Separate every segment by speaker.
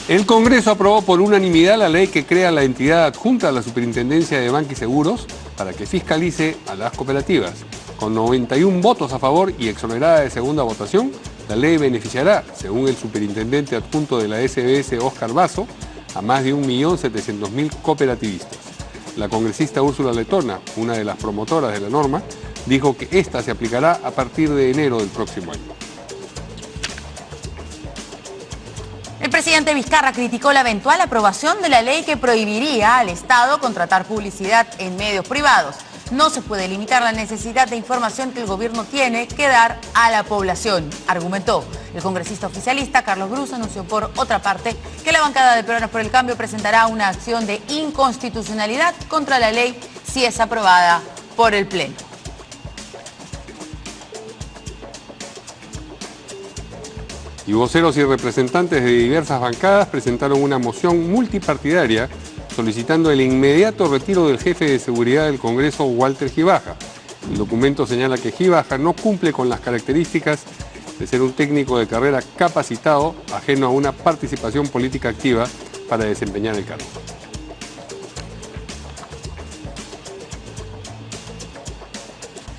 Speaker 1: El Congreso aprobó por unanimidad la ley que crea la entidad adjunta a la Superintendencia de Banca y Seguros para que fiscalice a las cooperativas. Con 91 votos a favor y exonerada de segunda votación, la ley beneficiará, según el superintendente adjunto de la SBS, Óscar Basso, a más de 1.700.000 cooperativistas. La congresista Úrsula Letona, una de las promotoras de la norma, dijo que esta se aplicará a partir de enero del próximo año.
Speaker 2: El presidente Vizcarra criticó la eventual aprobación de la ley que prohibiría al Estado contratar publicidad en medios privados. No se puede limitar la necesidad de información que el gobierno tiene que dar a la población, argumentó. El congresista oficialista Carlos Brus anunció por otra parte que la bancada de Peruanos por el Cambio presentará una acción de inconstitucionalidad contra la ley si es aprobada por el Pleno.
Speaker 1: Y voceros y representantes de diversas bancadas presentaron una moción multipartidaria solicitando el inmediato retiro del jefe de seguridad del Congreso, Walter Gibaja. El documento señala que Gibaja no cumple con las características de ser un técnico de carrera capacitado, ajeno a una participación política activa para desempeñar el cargo.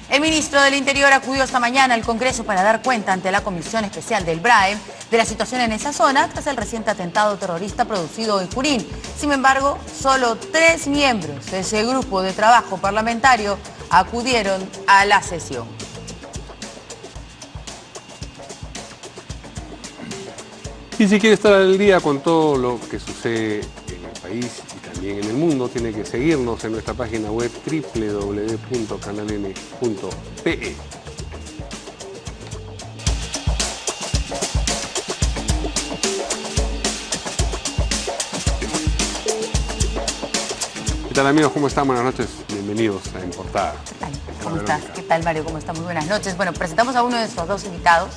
Speaker 2: El ministro del Interior acudió esta mañana al Congreso para dar cuenta ante la Comisión Especial del BRAE de la situación en esa zona tras el reciente atentado terrorista producido en Junín. Sin embargo, solo 3 miembros de ese grupo de trabajo parlamentario acudieron a la sesión.
Speaker 1: Y si quiere estar al día con todo lo que sucede en el país y también en el mundo, tiene que seguirnos en nuestra página web www.canaln.pe. ¿Qué tal, amigos? ¿Cómo están? Buenas noches. Bienvenidos a En Portada.
Speaker 2: ¿Cómo estás? ¿Qué tal, Mario? ¿Cómo estás? Muy buenas noches. Bueno, presentamos a uno de nuestros dos invitados,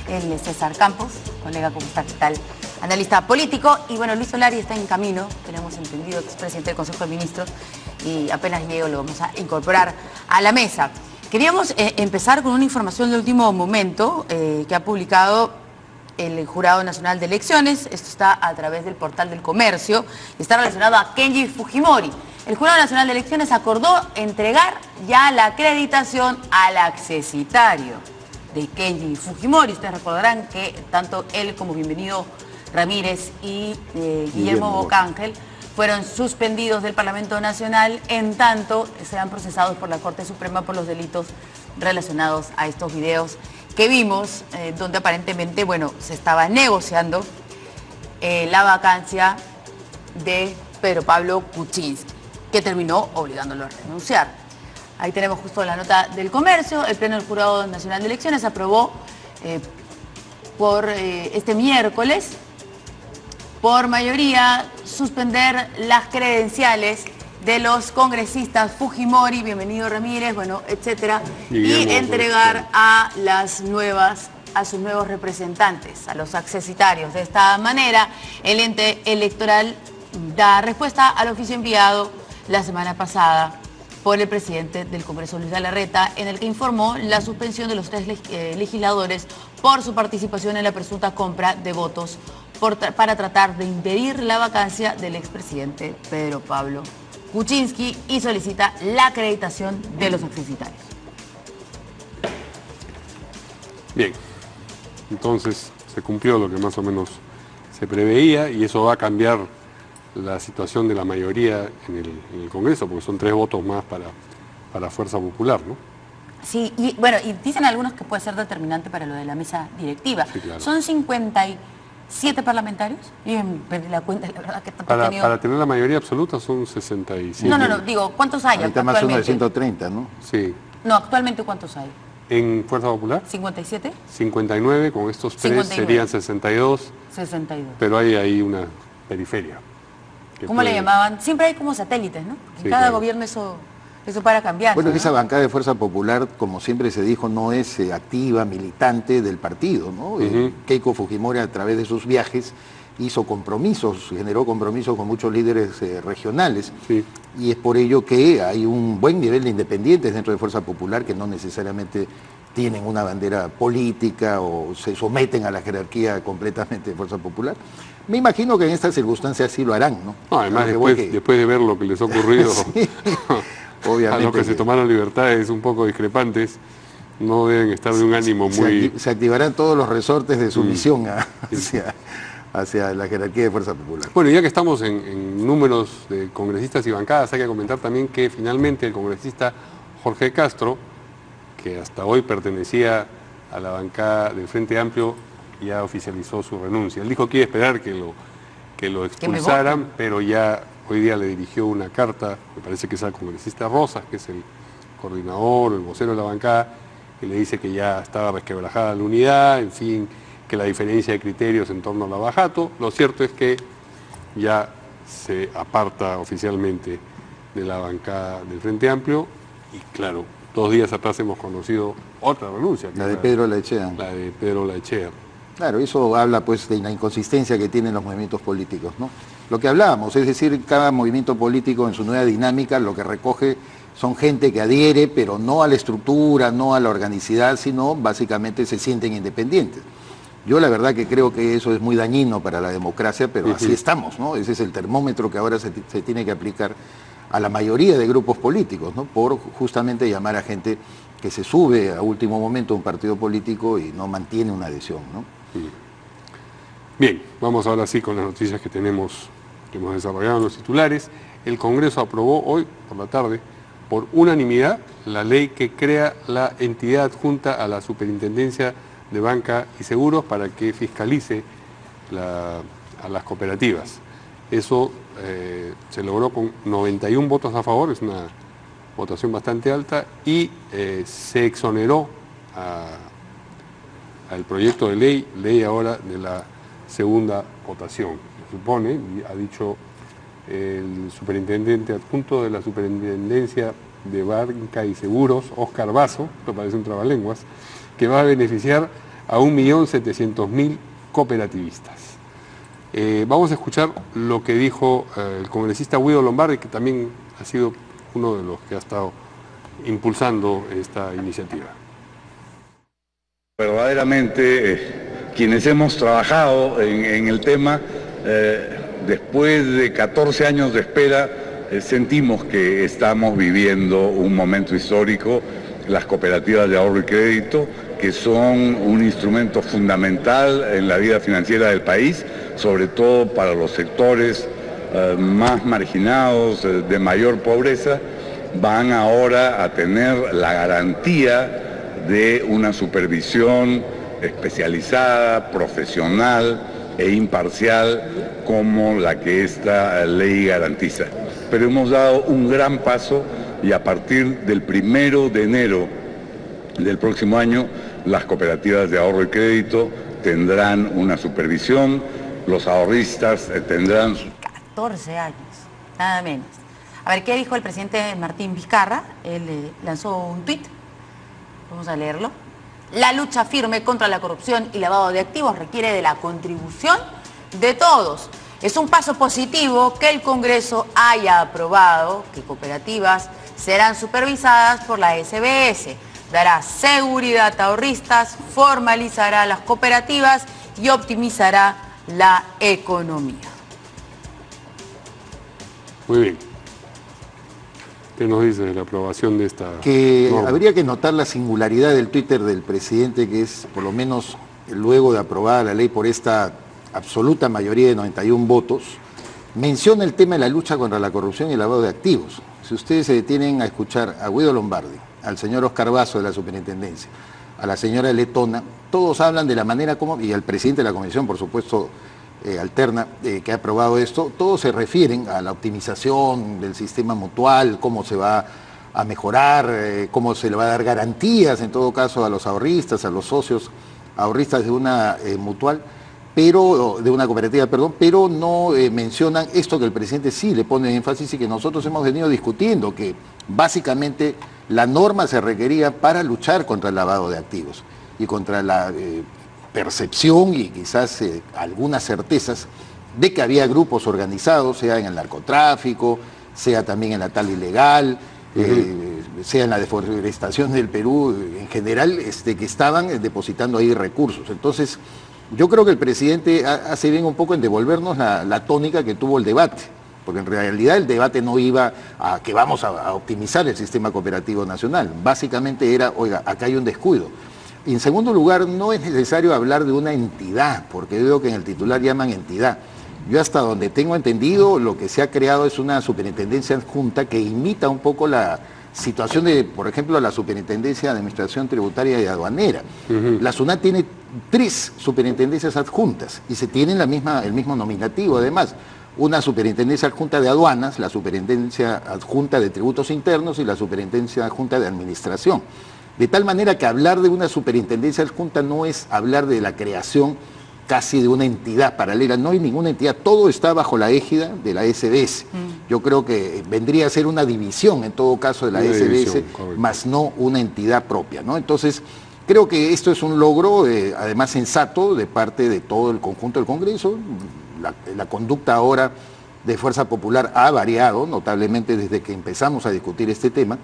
Speaker 2: el César Campos. Colega, ¿cómo está? ¿Qué tal? Analista político. Y bueno, Luis Solari está en camino, tenemos entendido que es presidente del Consejo de Ministros y apenas llegue lo vamos a incorporar a la mesa. Queríamos empezar con una información de último momento que ha publicado el Jurado Nacional de Elecciones. Esto está a través del portal del Comercio y está relacionado a Kenji Fujimori. El Jurado Nacional de Elecciones acordó entregar ya la acreditación al accesitario de Kenji Fujimori. Ustedes recordarán que tanto él como Bienvenido Ramírez y Guillermo Bocángel fueron suspendidos del Parlamento Nacional, en tanto serán procesados por la Corte Suprema por los delitos relacionados a estos videos que vimos, donde aparentemente, bueno, se estaba negociando la vacancia de Pedro Pablo Kuczynski, que terminó obligándolo a renunciar. Ahí tenemos justo la nota del Comercio. El Pleno del Jurado Nacional de Elecciones aprobó por este miércoles, por mayoría, suspender las credenciales de los congresistas Fujimori, Bienvenido Ramírez, bueno, etcétera, y entregar a sus nuevos representantes, a los accesitarios. De esta manera, el ente electoral da respuesta al oficio enviado la semana pasada por el presidente del Congreso, Luis Galarreta, en el que informó la suspensión de los 3 legisladores por su participación en la presunta compra de votos para tratar de impedir la vacancia del expresidente Pedro Pablo Kuczynski, y solicita la acreditación de los accesitarios.
Speaker 1: Bien, entonces se cumplió lo que más o menos se preveía y eso va a cambiar la situación de la mayoría en el Congreso, porque son 3 votos más para Fuerza Popular, ¿no?
Speaker 2: Sí, y bueno, y dicen algunos que puede ser determinante para lo de la mesa directiva.
Speaker 1: Sí, claro.
Speaker 2: Son 57 parlamentarios, y perdí la cuenta, la verdad que
Speaker 1: para tener la mayoría absoluta son 67.
Speaker 2: No, digo, ¿cuántos hay
Speaker 3: ahorita más uno de 130, ¿no?
Speaker 1: Sí.
Speaker 2: No, actualmente ¿cuántos hay?
Speaker 1: En Fuerza Popular,
Speaker 2: ¿57?
Speaker 1: 59, con estos 3
Speaker 2: 59.
Speaker 1: serían 62,
Speaker 2: 62.
Speaker 1: pero hay ahí una periferia.
Speaker 2: ¿Cómo le llamaban? Siempre hay como satélites, ¿no? En cada gobierno eso para cambiar.
Speaker 3: Bueno,
Speaker 2: ¿no?
Speaker 3: esa bancada de Fuerza Popular, como siempre se dijo, no es activa, militante del partido, ¿no? Keiko Fujimori, a través de sus viajes, hizo compromisos, generó compromisos con muchos líderes regionales.
Speaker 1: Sí.
Speaker 3: Y es por ello que hay un buen nivel de independientes dentro de Fuerza Popular que no necesariamente tienen una bandera política o se someten a la jerarquía completamente de Fuerza Popular. Me imagino que en estas circunstancias sí lo harán, ¿no?
Speaker 1: No, además, después de ver lo que les ha ocurrido
Speaker 3: sí,
Speaker 1: a los que se tomaron libertades un poco discrepantes, no deben estar de un ánimo muy...
Speaker 3: Se activarán todos los resortes de sumisión hacia la jerarquía de Fuerza Popular.
Speaker 1: Bueno, ya que estamos en números de congresistas y bancadas, hay que comentar también que finalmente el congresista Jorge Castro, que hasta hoy pertenecía a la bancada del Frente Amplio, ya oficializó su renuncia. Él dijo que iba a esperar que lo expulsaran, pero ya hoy día le dirigió una carta, me parece que es al congresista Rosas, que es el coordinador, el vocero de la bancada, que le dice que ya estaba resquebrajada la unidad, en fin, que la diferencia de criterios en torno a la Bajato. Lo cierto es que ya se aparta oficialmente de la bancada del Frente Amplio y claro, 2 días atrás hemos conocido otra renuncia.
Speaker 3: La de Pedro Laechea.
Speaker 1: La de Pedro Laechea.
Speaker 3: Claro, eso habla pues de la inconsistencia que tienen los movimientos políticos, ¿no? Lo que hablábamos, es decir, cada movimiento político en su nueva dinámica lo que recoge son gente que adhiere, pero no a la estructura, no a la organicidad, sino básicamente se sienten independientes. Yo la verdad que creo que eso es muy dañino para la democracia, pero así estamos, ¿no? Ese es el termómetro que ahora se tiene que aplicar a la mayoría de grupos políticos, ¿no? Por justamente llamar a gente que se sube a último momento a un partido político y no mantiene una adhesión, ¿no?
Speaker 1: Bien, vamos ahora sí con las noticias que hemos desarrollado en los titulares. El Congreso aprobó hoy por la tarde, por unanimidad, la ley que crea la entidad adjunta a la Superintendencia de Banca y Seguros para que fiscalice a las cooperativas. Eso se logró con 91 votos a favor, es una votación bastante alta, y se exoneró al proyecto de ley ahora de la segunda votación. Se supone, ha dicho el superintendente adjunto de la Superintendencia de Banca y Seguros, Óscar Basso, esto parece un trabalenguas, que va a beneficiar a 1.700.000 cooperativistas. Vamos a escuchar lo que dijo el congresista Guido Lombardi, que también ha sido uno de los que ha estado impulsando esta iniciativa.
Speaker 4: Verdaderamente, quienes hemos trabajado en el tema, después de 14 años de espera, sentimos que estamos viviendo un momento histórico. Las cooperativas de ahorro y crédito, que son un instrumento fundamental en la vida financiera del país, sobre todo para los sectores más marginados, de mayor pobreza, van ahora a tener la garantía de una supervisión especializada, profesional e imparcial como la que esta ley garantiza. Pero hemos dado un gran paso y a partir del 1 de enero del próximo año, las cooperativas de ahorro y crédito tendrán una supervisión, los ahorristas tendrán...
Speaker 2: 14 años, nada menos. A ver, ¿qué dijo el presidente Martín Vizcarra? Él lanzó un tuit, vamos a leerlo. La lucha firme contra la corrupción y lavado de activos requiere de la contribución de todos. Es un paso positivo que el Congreso haya aprobado que cooperativas serán supervisadas por la SBS. Dará seguridad a ahorristas, formalizará las cooperativas y optimizará la economía.
Speaker 1: Muy bien. ¿Qué nos dice de la aprobación de esta
Speaker 3: norma? Habría que notar la singularidad del Twitter del presidente, que es, por lo menos luego de aprobada la ley por esta absoluta mayoría de 91 votos, menciona el tema de la lucha contra la corrupción y el lavado de activos. Si ustedes se detienen a escuchar a Guido Lombardi, al señor Óscar Basso de la Superintendencia, a la señora Letona, todos hablan de la manera como, y al presidente de la Comisión, por supuesto, alterna, que ha aprobado esto, todos se refieren a la optimización del sistema mutual, cómo se va a mejorar, cómo se le va a dar garantías, en todo caso, a los ahorristas, a los socios ahorristas de una mutual, pero de una cooperativa, perdón, pero no mencionan esto que el presidente sí le pone énfasis y que nosotros hemos venido discutiendo, que básicamente la norma se requería para luchar contra el lavado de activos y contra la percepción y quizás algunas certezas de que había grupos organizados, sea en el narcotráfico, sea también en la tal ilegal, sea en la deforestación del Perú en general, que estaban depositando ahí recursos. Entonces, yo creo que el presidente hace bien un poco en devolvernos la tónica que tuvo el debate, porque en realidad el debate no iba a que vamos a optimizar el sistema cooperativo nacional. Básicamente era, oiga, acá hay un descuido. Y en segundo lugar, no es necesario hablar de una entidad, porque veo que en el titular llaman entidad. Yo hasta donde tengo entendido, lo que se ha creado es una superintendencia adjunta que imita un poco la situación de, por ejemplo, la Superintendencia de Administración Tributaria y Aduanera. La SUNAT tiene 3 superintendencias adjuntas y se tienen el mismo nominativo además. Una superintendencia adjunta de aduanas, la superintendencia adjunta de tributos internos y la superintendencia adjunta de administración. De tal manera que hablar de una superintendencia adjunta no es hablar de la creación casi de una entidad paralela, no hay ninguna entidad, todo está bajo la égida de la SBS. Yo creo que vendría a ser una división en todo caso de la SBS, más no una entidad propia, ¿no? Entonces, creo que esto es un logro, además sensato, de parte de todo el conjunto del Congreso. La conducta ahora de Fuerza Popular ha variado notablemente desde que empezamos a discutir este tema,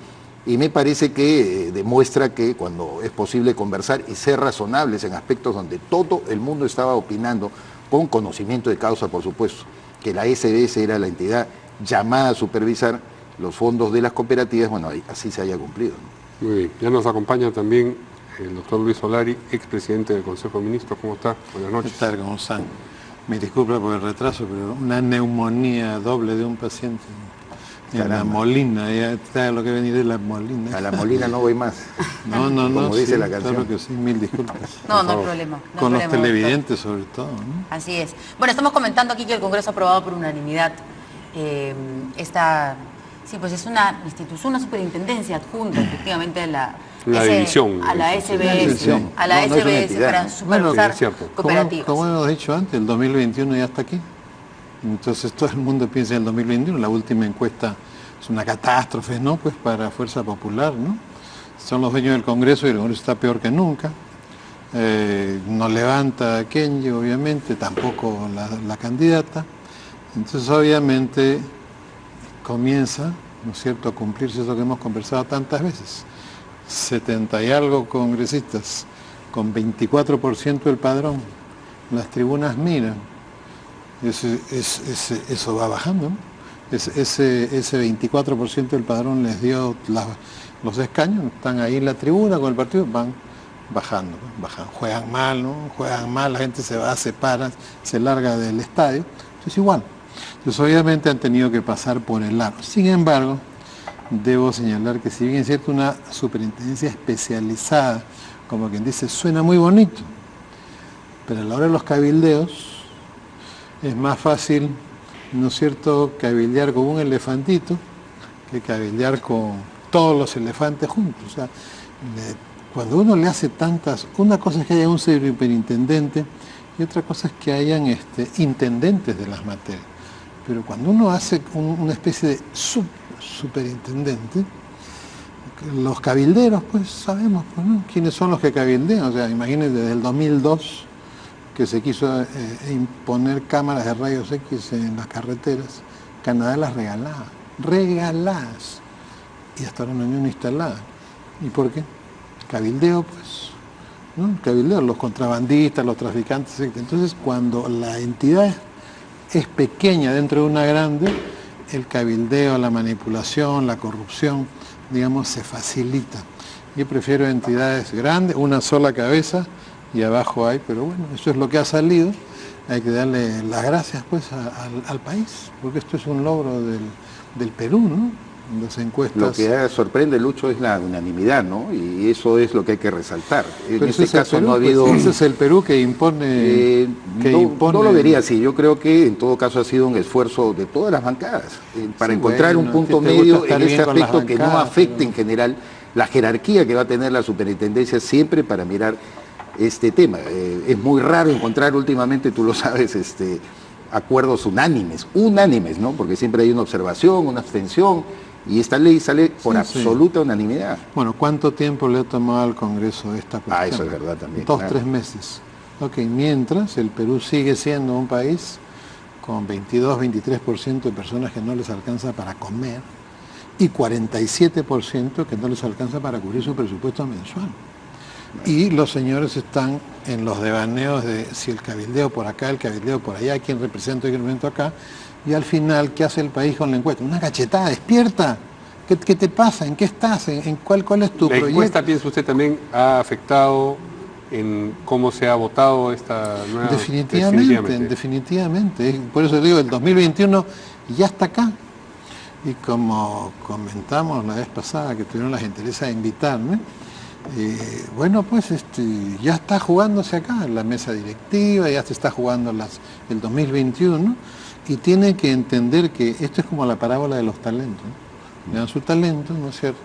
Speaker 3: y me parece que demuestra que cuando es posible conversar y ser razonables en aspectos donde todo el mundo estaba opinando, con conocimiento de causa, por supuesto, que la SBS era la entidad llamada a supervisar los fondos de las cooperativas, bueno, así se haya cumplido, ¿no?
Speaker 1: Muy bien, ya nos acompaña también el doctor Luis Solari, expresidente del Consejo de Ministros. ¿Cómo está? Buenas noches.
Speaker 5: ¿Qué tal? ¿Cómo están? Me disculpa por el retraso, pero una neumonía doble de un paciente. En La Molina, ya está lo que venir de La Molina.
Speaker 3: A La Molina no voy más.
Speaker 5: No,
Speaker 3: como dice
Speaker 5: sí,
Speaker 3: la canción.
Speaker 5: Claro que sí, mil disculpas.
Speaker 2: No, no hay problema. No
Speaker 5: Con
Speaker 2: hay
Speaker 5: los
Speaker 2: problema,
Speaker 5: televidentes sobre todo, ¿no?
Speaker 2: Así es. Bueno, estamos comentando aquí que el Congreso ha aprobado por unanimidad sí, pues es una institución, una superintendencia adjunta efectivamente a la
Speaker 1: división.
Speaker 2: A la SBS,
Speaker 3: división.
Speaker 2: a la
Speaker 3: No, no es una
Speaker 2: SBS
Speaker 3: entidad,
Speaker 2: para
Speaker 3: ¿no?
Speaker 2: supervisar
Speaker 1: es cierto.
Speaker 2: cooperativas.
Speaker 5: Como hemos dicho antes, el 2021 ya está aquí. Entonces todo el mundo piensa en el 2021, la última encuesta es una catástrofe, ¿no? Pues para Fuerza Popular, ¿no? Son los dueños del Congreso y el Congreso está peor que nunca. No levanta a Kenji, obviamente, tampoco la candidata. Entonces, obviamente, comienza, ¿no es cierto?, a cumplirse eso que hemos conversado tantas veces. 70 y algo congresistas, con 24% del padrón. Las tribunas miran. Eso va bajando, ¿no? Ese 24% del padrón les dio los escaños, están ahí en la tribuna con el partido, van bajando, juegan mal, ¿no? Juegan mal, la gente se va, se para, se larga del estadio, es igual. Entonces obviamente han tenido que pasar por el aro. Sin embargo, debo señalar que si bien es cierto una superintendencia especializada, como quien dice, suena muy bonito, pero a la hora de los cabildeos es más fácil, ¿no es cierto?, cabildear con un elefantito que cabildear con todos los elefantes juntos. O sea, cuando uno le hace tantas, una cosa es que haya un superintendente y otra cosa es que hayan intendentes de las materias. Pero cuando uno hace una especie de superintendente, los cabilderos, pues sabemos, pues, ¿no?, quiénes son los que cabildean. O sea, imagínense, desde el 2002 que se quiso imponer cámaras de rayos X en las carreteras, Canadá las regaladas, y hasta ahora no hay una instalada. ¿Y por qué? Cabildeo, pues, ¿no? Cabildeo, los contrabandistas, los traficantes, etc. Entonces, cuando la entidad es pequeña dentro de una grande, el cabildeo, la manipulación, la corrupción, digamos, se facilita. Yo prefiero entidades grandes, una sola cabeza, y abajo hay, pero bueno, eso es lo que ha salido. Hay que darle las gracias pues al país, porque esto es un logro del Perú, ¿no? Las encuestas.
Speaker 3: Lo que sorprende, Lucho, es la unanimidad, ¿no? Y eso es lo que hay que resaltar.
Speaker 5: Pero
Speaker 3: en este caso
Speaker 5: Perú,
Speaker 3: no ha habido...
Speaker 5: Pues, ese es el Perú que impone...
Speaker 3: No lo vería así. Yo creo que en todo caso ha sido un esfuerzo de todas las bancadas para encontrar un punto medio en ese aspecto que no afecte en general la jerarquía que va a tener la superintendencia siempre para mirar este tema. Es muy raro encontrar últimamente, tú lo sabes, acuerdos unánimes, ¿no? Porque siempre hay una observación, una abstención, y esta ley sale por absoluta unanimidad.
Speaker 5: Bueno, ¿cuánto tiempo le ha tomado al Congreso esta cuestión?
Speaker 3: Eso es verdad también.
Speaker 5: 2-3 meses. Ok, mientras el Perú sigue siendo un país con 22-23% de personas que no les alcanza para comer, y 47% que no les alcanza para cubrir su presupuesto mensual. Y los señores están en los devaneos de si el cabildeo por acá, el cabildeo por allá, quién represento y quién represento acá, y al final, ¿qué hace el país con la encuesta? Una cachetada, despierta. ¿Qué te pasa? ¿En qué estás? ¿En cuál es tu proyecto?
Speaker 1: ¿La encuesta, piensa usted, también ha afectado en cómo se ha votado esta nueva?
Speaker 5: Definitivamente. Por eso digo, el 2021 ya está acá. Y como comentamos la vez pasada, que tuvieron la gentileza de invitarme, bueno, pues ya está jugándose acá en la mesa directiva, ya se está jugando el 2021, y tiene que entender que esto es como la parábola de los talentos, ¿no? Le dan su talento, ¿no es cierto?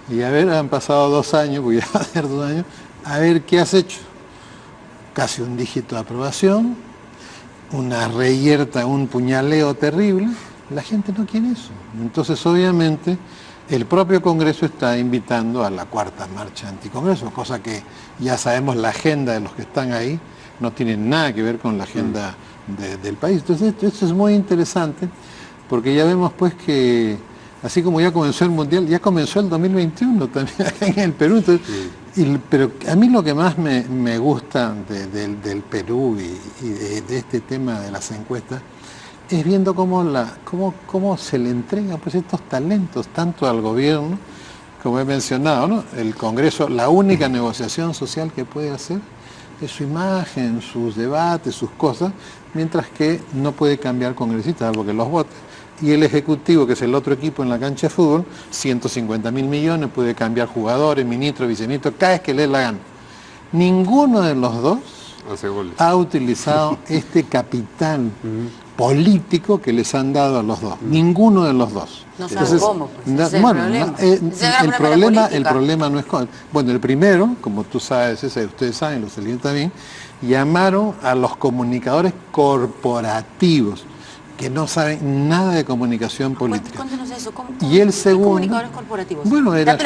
Speaker 5: Y a ver, han pasado 2 años, porque ya va a ser 2 años, a ver qué has hecho. Casi un dígito de aprobación, una reyerta, un puñaleo terrible. La gente no quiere eso. Entonces, obviamente, el propio Congreso está invitando a la 4ª marcha anticongreso, cosa que ya sabemos la agenda de los que están ahí, no tiene nada que ver con la agenda del país. Entonces, esto es muy interesante, porque ya vemos pues que, así como ya comenzó el Mundial, ya comenzó el 2021 también acá en el Perú. Entonces, pero a mí lo que más me gusta del Perú y de este tema de las encuestas, es viendo cómo se le entregan pues estos talentos tanto al gobierno, como he mencionado, ¿no? El Congreso, la única negociación social que puede hacer es su imagen, sus debates, sus cosas, mientras que no puede cambiar congresistas porque los votos. Y el Ejecutivo, que es el otro equipo en la cancha de fútbol, 150.000 millones, puede cambiar jugadores, ministros, viceministros, cada vez que le dé la gana. Ninguno de los dos ha utilizado este capital político que les han dado a los dos. Ninguno de los dos.
Speaker 2: No saben cómo, pues, ese es el problema.
Speaker 5: El problema no es cómo. Bueno, el primero, como tú sabes, ustedes saben, los salientes también, llamaron a los comunicadores corporativos, que no saben nada de comunicación política.
Speaker 2: Cuéntanos eso.
Speaker 5: Y el segundo,
Speaker 2: comunicadores corporativos?
Speaker 5: Bueno, era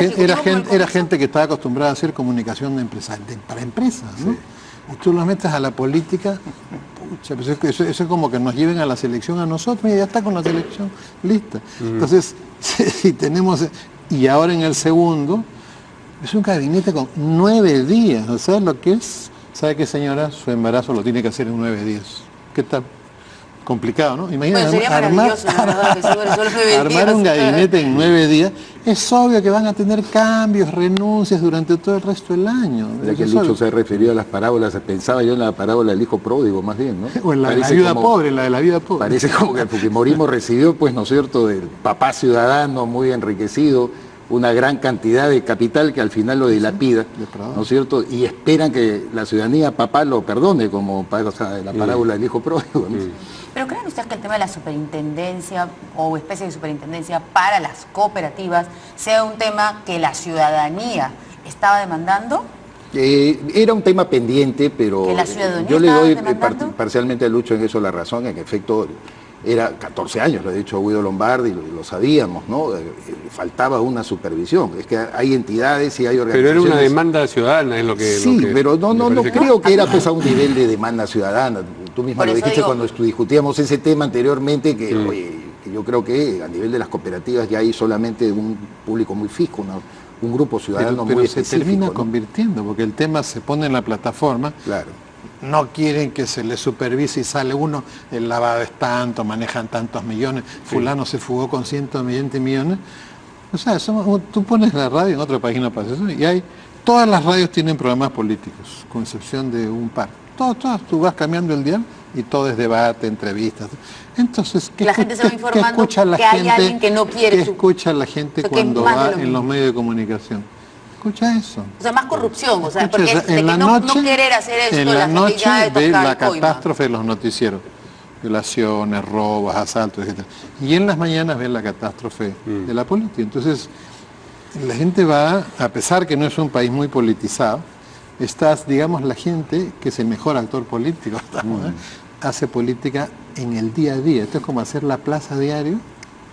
Speaker 5: gente que estaba acostumbrada a hacer comunicación para empresas, ¿no? Sí. Y tú los metes a la política, pucha, pues eso es como que nos lleven a la selección a nosotros y ya está con la selección lista. Entonces, si tenemos, y ahora en el segundo, es un gabinete con 9 días, o sea, lo que es, ¿sabe qué, señora? Su embarazo lo tiene que hacer en 9 días. ¿Qué tal? Complicado, ¿no? Imagínate, armar un gabinete en 9 días. Es obvio que van a tener cambios, renuncias durante todo el resto del año.
Speaker 3: Ya que Lucho se refirió a las parábolas, pensaba yo en la parábola del hijo pródigo, más bien, ¿no?
Speaker 5: O en la de la vida pobre, la de la vida pobre.
Speaker 3: Parece como que el fujimorismo recibió, pues, ¿no es cierto?, del papá ciudadano muy enriquecido, una gran cantidad de capital que al final lo dilapida, ¿no es cierto? Y esperan que la ciudadanía, papá, lo perdone, como pasa la parábola del hijo pródigo, ¿no?
Speaker 2: ¿Pero creen ustedes que el tema de la superintendencia o especie de superintendencia para las cooperativas sea un tema que la ciudadanía estaba demandando?
Speaker 3: Era un tema pendiente, pero yo le doy parcialmente a Lucho en eso la razón. En efecto, era 14 años, lo ha dicho Guido Lombardi, lo sabíamos, ¿no? Faltaba una supervisión. Es que hay entidades y hay organizaciones.
Speaker 1: Pero era una demanda ciudadana, es lo que...
Speaker 3: Sí, pero no creo que era pues a un nivel de demanda ciudadana. Tú misma lo dijiste cuando discutíamos ese tema anteriormente, que, oye, que yo creo que a nivel de las cooperativas ya hay solamente un público muy fijo, un grupo ciudadano muy específico. Pero se termina
Speaker 5: convirtiendo, porque el tema se pone en la plataforma.
Speaker 3: Claro.
Speaker 5: No quieren que se les supervise y sale uno, el lavado es tanto, manejan tantos millones, fulano se fugó con 120 millones. O sea, tú pones la radio en otra página para eso y todas las radios tienen programas políticos, con excepción de un par. Todas, tú vas cambiando el dial y todo es debate, entrevistas. Entonces,
Speaker 2: la gente se va informando que hay alguien que no quiere.
Speaker 5: ¿Qué escucha la gente cuando va en los medios de comunicación? Escucha eso.
Speaker 2: O sea, más corrupción, o sea, porque es de que no querer hacer esto,
Speaker 5: en la noche ve la catástrofe de los noticieros. Violaciones, robos, asaltos, etc. Y en las mañanas ve la catástrofe de la política. Entonces, la gente va, a pesar que no es un país muy politizado, digamos, la gente que es el mejor actor político, hace política en el día a día. Esto es como hacer la plaza diario,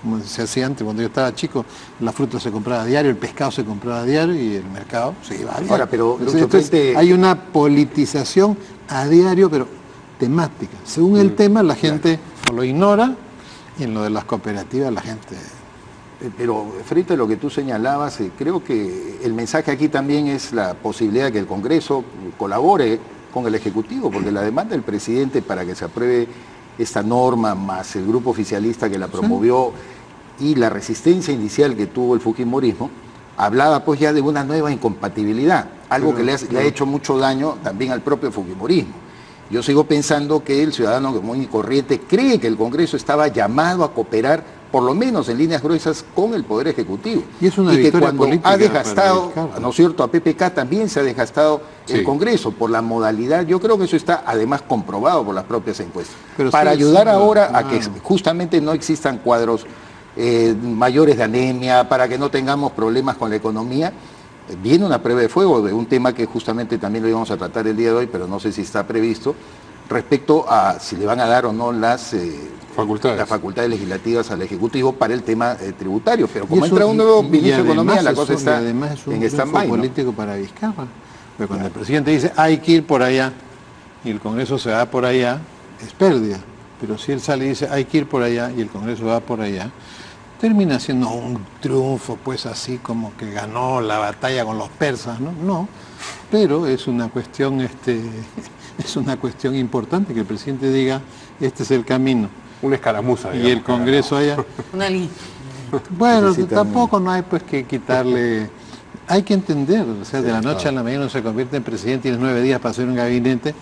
Speaker 5: como se hacía antes, cuando yo estaba chico, la fruta se compraba a diario, el pescado se compraba a diario y el mercado se iba a diario.
Speaker 3: Ahora, pero
Speaker 5: entonces, hay una politización a diario, pero temática. Según el tema, la gente lo ignora, y en lo de las cooperativas la gente
Speaker 3: Pero frente a lo que tú señalabas, creo que el mensaje aquí también es la posibilidad de que el Congreso colabore con el Ejecutivo, porque la demanda del presidente para que se apruebe esta norma, más el grupo oficialista que la promovió y la resistencia inicial que tuvo el fujimorismo, hablaba pues ya de una nueva incompatibilidad, algo que le ha hecho mucho daño también al propio fujimorismo. Yo sigo pensando que el ciudadano común y corriente cree que el Congreso estaba llamado a cooperar, por lo menos en líneas gruesas, con el Poder Ejecutivo.
Speaker 5: Y es una
Speaker 3: que
Speaker 5: victoria
Speaker 3: cuando
Speaker 5: política
Speaker 3: ha desgastado,
Speaker 5: para Vizcarra.
Speaker 3: ¿no es cierto?, a PPK también se ha desgastado el Congreso por la modalidad. Yo creo que eso está además comprobado por las propias encuestas.
Speaker 5: Pero
Speaker 3: para
Speaker 5: sí,
Speaker 3: ayudar ahora
Speaker 5: claro,
Speaker 3: a que justamente no existan cuadros mayores de anemia, para que no tengamos problemas con la economía, viene una prueba de fuego de un tema que justamente también lo íbamos a tratar el día de hoy, pero no sé si está previsto, respecto a si le van a dar o no las facultades legislativas al Ejecutivo para el tema tributario. Pero como entra un nuevo ministro de Economía, la cosa está en stand-by, ¿no?
Speaker 5: Político para Vizcarra. Pero cuando el presidente dice hay que ir por allá y el Congreso se va por allá, es pérdida. Pero si él sale y dice hay que ir por allá y el Congreso va por allá, termina siendo un triunfo, pues así como que ganó la batalla con los persas, ¿no? No, pero es una cuestión es una cuestión importante que el presidente diga, este es el camino.
Speaker 1: Una escaramuza, digamos,
Speaker 5: y el Congreso allá. Bueno, tampoco no hay pues que quitarle. Hay que entender, o sea, de la noche a la mañana uno se convierte en presidente, tienes 9 días para hacer un gabinete.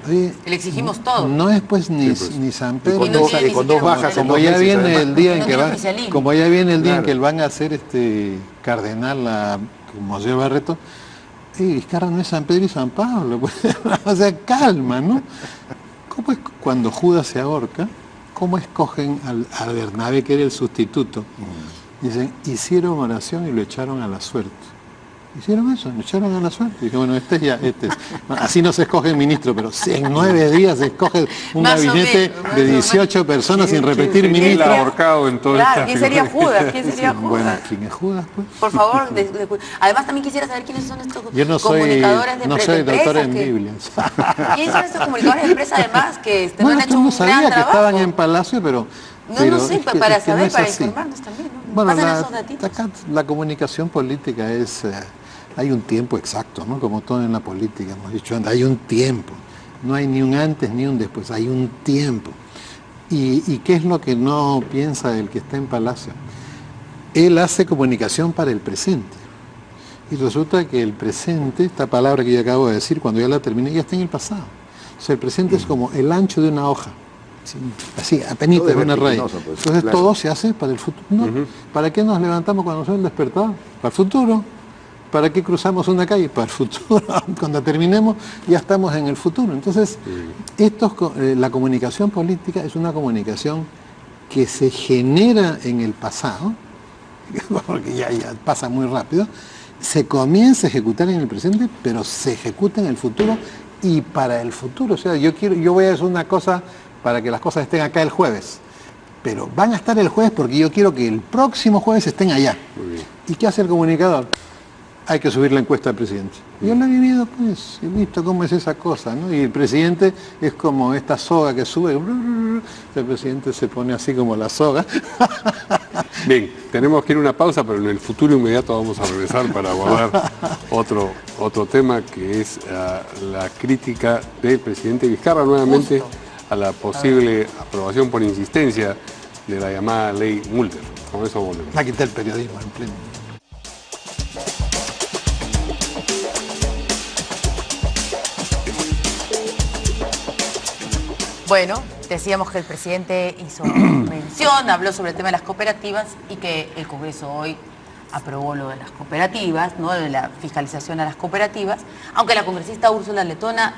Speaker 5: Oye,
Speaker 2: le exigimos todo.
Speaker 5: No es pues ni San Pedro.
Speaker 3: Y con dos bajas.
Speaker 5: Como ya viene el día en que van, que van a hacer cardenal como José Barreto. Vizcarra no es San Pedro y San Pablo, pues, o sea, calma, ¿no? ¿Cómo es cuando Judas se ahorca? ¿Cómo escogen a Bernabé, que era el sustituto? Dicen, hicieron oración y lo echaron a la suerte. Hicieron eso, lo echaron a la suerte. Y dije, bueno, este es. Bueno, así no se escoge el ministro, pero si en 9 días se escoge un gabinete de 18 personas sin repetir ministro.
Speaker 1: ¿Quién ahorcado en todo
Speaker 2: claro, ¿quién sería Judas? ¿Quién sería Judas?
Speaker 5: Bueno, ¿quién es Judas, pues?
Speaker 2: Por favor, además también quisiera saber quiénes son estos comunicadores de
Speaker 5: no soy doctor en Biblia.
Speaker 2: ¿Quiénes son estos comunicadores de empresa además que no han hecho un gran trabajo?
Speaker 5: Que estaban en Palacio, pero...
Speaker 2: No sé, para saber, para informarnos también, ¿no?
Speaker 5: Bueno,
Speaker 2: acá
Speaker 5: la comunicación política es... hay un tiempo exacto, ¿no? Como todo en la política, hemos dicho antes, hay un tiempo. No hay ni un antes ni un después, hay un tiempo. ¿Y qué es lo que no piensa el que está en Palacio? Él hace comunicación para el presente. Y resulta que el presente, esta palabra que yo acabo de decir, cuando ya la terminé, ya está en el pasado. O sea, el presente es como el ancho de una hoja. Así, apenas una raíz. Pues, entonces claro, todo se hace para el futuro. ¿No? ¿Para qué nos levantamos cuando nos despertamos? Para el futuro. ¿Para qué cruzamos una calle? Para el futuro. Cuando terminemos ya estamos en el futuro. Entonces, la comunicación política es una comunicación que se genera en el pasado, porque ya pasa muy rápido, se comienza a ejecutar en el presente, pero se ejecuta en el futuro y para el futuro. O sea, yo voy a hacer una cosa para que las cosas estén acá el jueves, pero van a estar el jueves porque yo quiero que el próximo jueves estén allá. ¿Y qué hace el comunicador? Hay que subir la encuesta al presidente. Yo la he vivido, pues, he visto cómo es esa cosa, ¿no? Y el presidente es como esta soga que sube, el presidente se pone así como la soga.
Speaker 1: Bien, tenemos que ir a una pausa, pero en el futuro inmediato vamos a regresar para abordar otro tema, que es la crítica del presidente Vizcarra nuevamente a la posible aprobación por insistencia de la llamada ley Mulder. Con eso volvemos.
Speaker 5: Aquí está el periodismo en pleno.
Speaker 2: Bueno, decíamos que el presidente hizo mención, habló sobre el tema de las cooperativas y que el Congreso hoy aprobó lo de las cooperativas, ¿no? De la fiscalización a las cooperativas, aunque la congresista Úrsula Letona,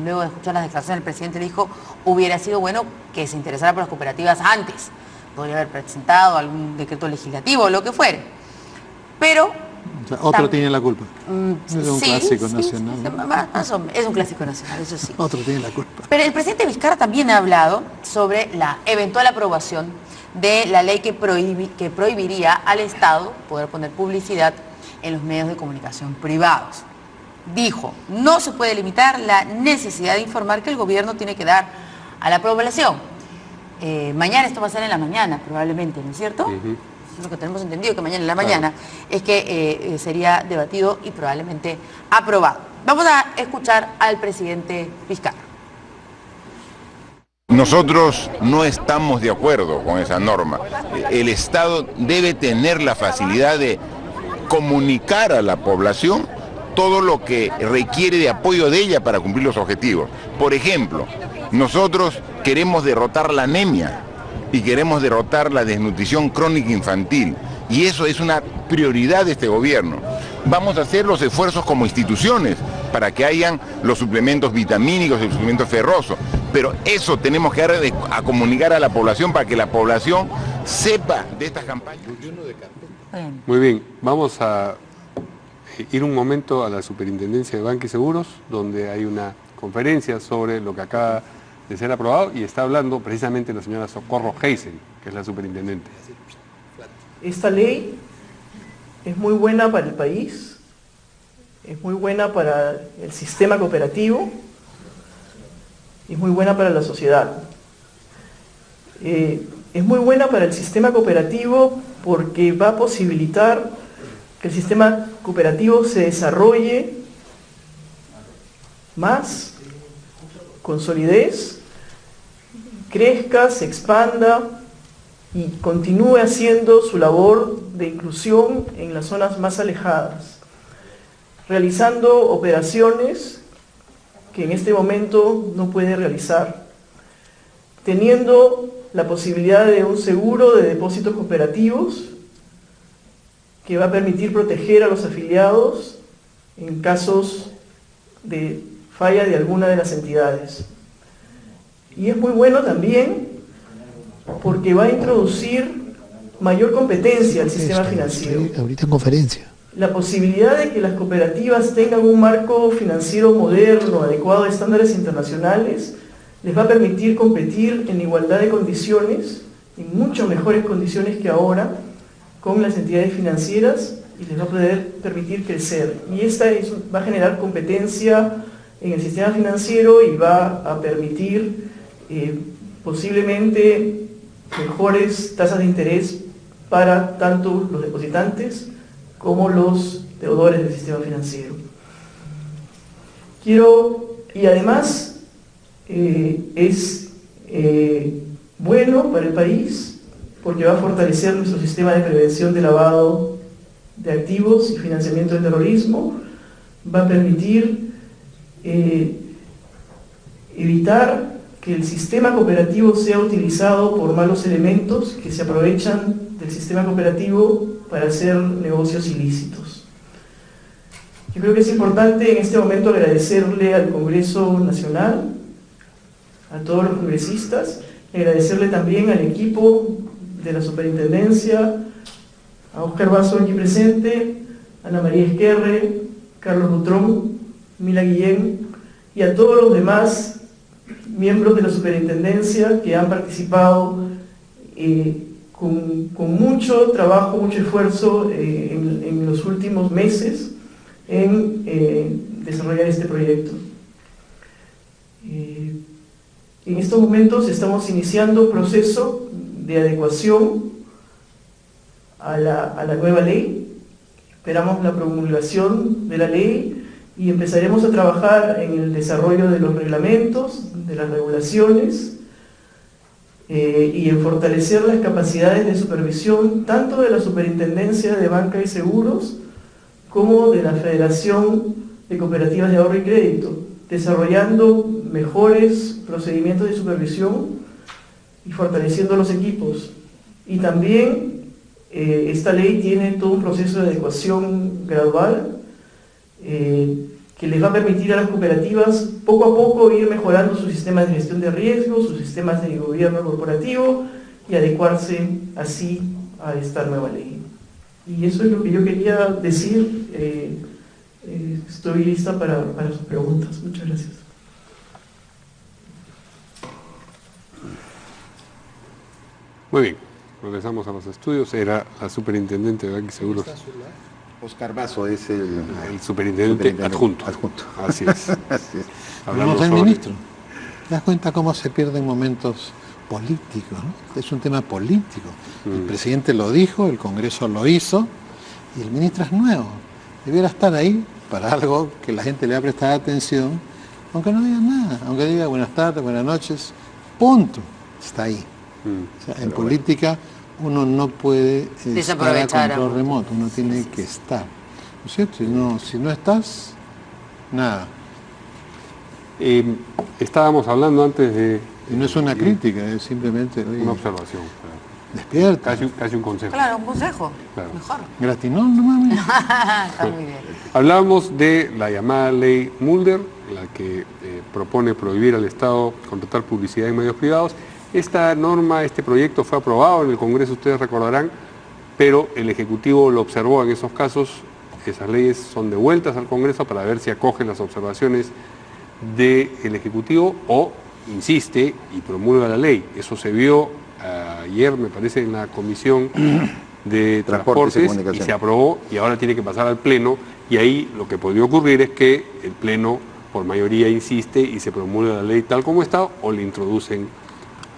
Speaker 2: luego de escuchar las declaraciones del presidente, dijo hubiera sido bueno que se interesara por las cooperativas antes, podría haber presentado algún decreto legislativo o lo que fuere, pero...
Speaker 5: O sea, otro tiene la culpa. Es un clásico nacional.
Speaker 2: Es un clásico nacional, eso sí.
Speaker 5: Otro tiene la culpa.
Speaker 2: Pero el presidente Vizcarra también ha hablado sobre la eventual aprobación de la ley que prohibiría al Estado poder poner publicidad en los medios de comunicación privados. Dijo, no se puede limitar la necesidad de informar que el gobierno tiene que dar a la población. Mañana esto va a ser en la mañana, probablemente, ¿no es cierto? lo que tenemos entendido que mañana en la mañana, es que sería debatido y probablemente aprobado. Vamos a escuchar al presidente Vizcarra.
Speaker 6: Nosotros no estamos de acuerdo con esa norma. El Estado debe tener la facilidad de comunicar a la población todo lo que requiere de apoyo de ella para cumplir los objetivos. Por ejemplo, nosotros queremos derrotar la anemia y queremos derrotar la desnutrición crónica infantil, y eso es una prioridad de este gobierno. Vamos a hacer los esfuerzos como instituciones para que hayan los suplementos vitamínicos y los suplementos ferrosos, pero eso tenemos que dar a comunicar a la población para que la población sepa de estas campañas.
Speaker 1: Muy bien, vamos a ir un momento a la Superintendencia de Banca y Seguros, donde hay una conferencia sobre lo que acaba de ser aprobado, y está hablando precisamente la señora Socorro Heisen, que es la superintendente.
Speaker 7: Esta ley es muy buena para el país, es muy buena para el sistema cooperativo, es muy buena para la sociedad. Es muy buena para el sistema cooperativo porque va a posibilitar que el sistema cooperativo se desarrolle más, con solidez, crezca, se expanda y continúe haciendo su labor de inclusión en las zonas más alejadas, realizando operaciones que en este momento no puede realizar, teniendo la posibilidad de un seguro de depósitos cooperativos que va a permitir proteger a los afiliados en casos de falla de alguna de las entidades. Y es muy bueno también porque va a introducir mayor competencia al sistema financiero.
Speaker 8: Ahorita en conferencia.
Speaker 7: La posibilidad de que las cooperativas tengan un marco financiero moderno, adecuado a estándares internacionales, les va a permitir competir en igualdad de condiciones, en mucho mejores condiciones que ahora, con las entidades financieras, y les va a poder permitir crecer. Y esta va a generar competencia en el sistema financiero y va a permitir posiblemente mejores tasas de interés para tanto los depositantes como los deudores del sistema financiero. Y además es bueno para el país porque va a fortalecer nuestro sistema de prevención de lavado de activos y financiamiento del terrorismo, va a permitir evitar que el sistema cooperativo sea utilizado por malos elementos que se aprovechan del sistema cooperativo para hacer negocios ilícitos. Yo creo que es importante en este momento agradecerle al Congreso Nacional, a todos los congresistas, y agradecerle también al equipo de la Superintendencia, a Oscar Basso aquí presente, Ana María Esquerre, Carlos Butrón, Mila Guillén, y a todos los demás miembros de la Superintendencia que han participado con mucho trabajo, mucho esfuerzo en los últimos meses en desarrollar este proyecto. En estos momentos estamos iniciando un proceso de adecuación a la nueva ley. Esperamos la promulgación de la ley y empezaremos a trabajar en el desarrollo de los reglamentos, de las regulaciones, y en fortalecer las capacidades de supervisión tanto de la Superintendencia de Banca y Seguros como de la Federación de Cooperativas de Ahorro y Crédito, desarrollando mejores procedimientos de supervisión y fortaleciendo los equipos. Y también esta ley tiene todo un proceso de adecuación gradual que les va a permitir a las cooperativas poco a poco ir mejorando sus sistemas de gestión de riesgos, sus sistemas de gobierno corporativo y adecuarse así a esta nueva ley. Y eso es lo que yo quería decir. Estoy lista para sus preguntas. Muchas gracias.
Speaker 1: Muy bien, regresamos a los estudios. Era la superintendente de Banca y Seguros.
Speaker 3: Oscar Basso es el
Speaker 1: superintendente adjunto. Así es.
Speaker 5: Hablamos del ministro. ¿Te das cuenta cómo se pierden momentos político, ¿no? Es un tema político. El presidente lo dijo, el Congreso lo hizo, y el ministro es nuevo. Debiera estar ahí para algo que la gente le va a prestar atención, aunque no diga nada, aunque diga buenas tardes, buenas noches, punto. Está ahí. O sea, en política uno no puede estar a control remoto, uno tiene que estar. ¿No es cierto? Si no estás, nada.
Speaker 1: Estábamos hablando antes de...
Speaker 5: Y no es una crítica, es simplemente... Oye,
Speaker 1: una observación.
Speaker 5: Despierta.
Speaker 1: Casi un consejo.
Speaker 2: Claro, un consejo.
Speaker 1: Claro.
Speaker 2: Mejor.
Speaker 5: Gratinón, no mames.
Speaker 2: Está muy bien.
Speaker 1: Hablamos de la llamada ley Mulder, la que propone prohibir al Estado contratar publicidad en medios privados. Esta norma, este proyecto fue aprobado en el Congreso, ustedes recordarán, pero el Ejecutivo lo observó en esos casos. Esas leyes son devueltas al Congreso para ver si acogen las observaciones del Ejecutivo o insiste y promulga la ley. Eso se vio ayer, me parece, en la Comisión de Transportes y se aprobó y ahora tiene que pasar al Pleno, y ahí lo que podría ocurrir es que el Pleno por mayoría insiste y se promulga la ley tal como está o le introducen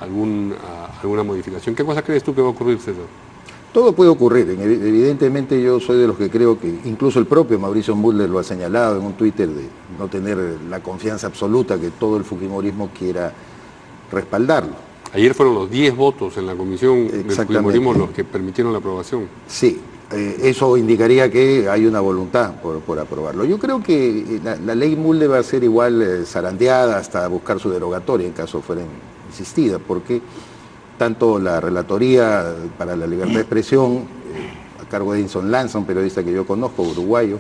Speaker 1: alguna modificación. ¿Qué cosa crees tú que va a ocurrir, César?
Speaker 3: Todo puede ocurrir. Evidentemente yo soy de los que creo que incluso el propio Mauricio Mulder lo ha señalado en un Twitter, de no tener la confianza absoluta que todo el fujimorismo quiera respaldarlo.
Speaker 1: Ayer fueron los 10 votos en la comisión del fujimorismo los que permitieron la aprobación.
Speaker 3: Sí, eso indicaría que hay una voluntad por aprobarlo. Yo creo que la ley Mulder va a ser igual zarandeada hasta buscar su derogatoria en caso fuera insistida, porque tanto la Relatoría para la Libertad de Expresión, a cargo de Edinson Lanza, un periodista que yo conozco, uruguayo,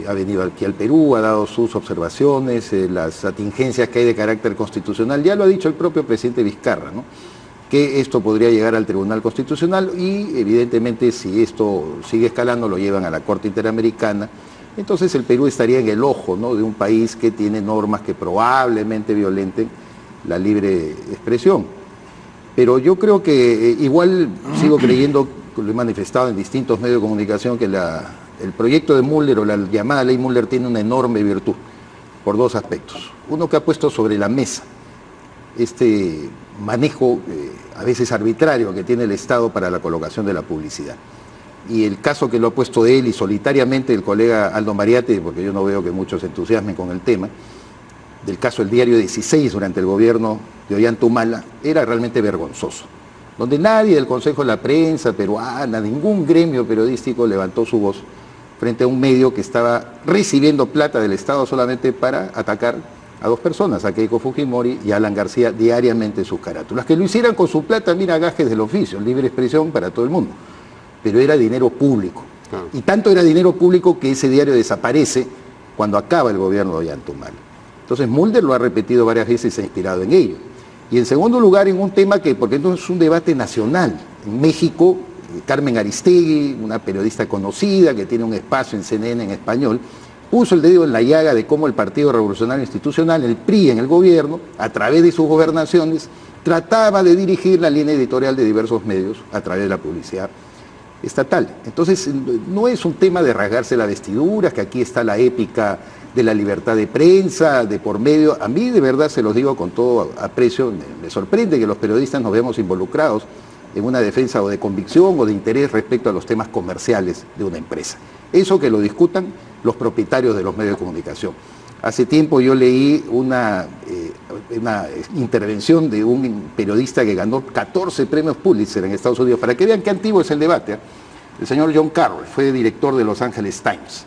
Speaker 3: ha venido aquí al Perú, ha dado sus observaciones, las atingencias que hay de carácter constitucional. Ya lo ha dicho el propio presidente Vizcarra, ¿no?, que esto podría llegar al Tribunal Constitucional y evidentemente si esto sigue escalando lo llevan a la Corte Interamericana. Entonces el Perú estaría en el ojo, ¿no?, de un país que tiene normas que probablemente violenten la libre expresión. Pero yo creo que igual sigo creyendo, lo he manifestado en distintos medios de comunicación, que el proyecto de Mulder o la llamada ley Mulder tiene una enorme virtud por dos aspectos. Uno, que ha puesto sobre la mesa este manejo a veces arbitrario que tiene el Estado para la colocación de la publicidad. Y el caso que lo ha puesto él y solitariamente el colega Aldo Mariate, porque yo no veo que muchos se entusiasmen con el tema, del caso del diario 16 durante el gobierno de Ollanta-Humala, era realmente vergonzoso, donde nadie del Consejo de la Prensa peruana, ningún gremio periodístico levantó su voz frente a un medio que estaba recibiendo plata del Estado solamente para atacar a dos personas, a Keiko Fujimori y a Alan García, diariamente sus carátulas. Que lo hicieran con su plata, mira, gajes del oficio, libre expresión para todo el mundo, pero era dinero público. Y tanto era dinero público que ese diario desaparece cuando acaba el gobierno de Ollanta-Humala. Entonces Mulder lo ha repetido varias veces y se ha inspirado en ello. Y en segundo lugar, en un tema que, porque esto es un debate nacional. En México, Carmen Aristegui, una periodista conocida que tiene un espacio en CNN en español, puso el dedo en la llaga de cómo el Partido Revolucionario Institucional, el PRI en el gobierno, a través de sus gobernaciones, trataba de dirigir la línea editorial de diversos medios a través de la publicidad estatal. Entonces, no es un tema de rasgarse la vestidura, que aquí está la épica de la libertad de prensa, de por medio. A mí, de verdad, se los digo con todo aprecio, me sorprende que los periodistas nos veamos involucrados en una defensa o de convicción o de interés respecto a los temas comerciales de una empresa. Eso que lo discutan los propietarios de los medios de comunicación. Hace tiempo yo leí una intervención de un periodista que ganó 14 premios Pulitzer en Estados Unidos, para que vean qué antiguo es el debate. El señor John Carroll fue director de Los Angeles Times.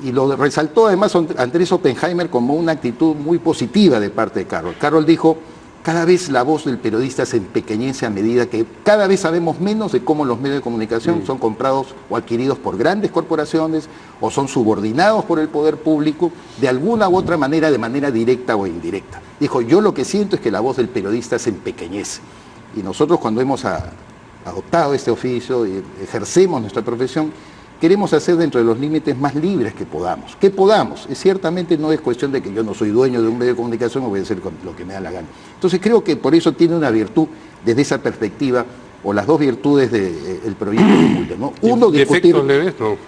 Speaker 3: Y lo resaltó además Andrés Oppenheimer como una actitud muy positiva de parte de Carroll. Carroll dijo: cada vez la voz del periodista se empequeñece a medida que cada vez sabemos menos de cómo los medios de comunicación son comprados o adquiridos por grandes corporaciones o son subordinados por el poder público de alguna u otra manera, de manera directa o indirecta. Dijo: yo lo que siento es que la voz del periodista se empequeñece. Y nosotros, cuando hemos adoptado este oficio y ejercemos nuestra profesión, queremos hacer dentro de los límites más libres que podamos. Que podamos. Ciertamente no es cuestión de que yo no soy dueño de un medio de comunicación o voy a hacer lo que me da la gana. Entonces creo que por eso tiene una virtud desde esa perspectiva, o las dos virtudes del proyecto de Mulder, ¿no? Uno,
Speaker 1: ¿Defectos leves? No.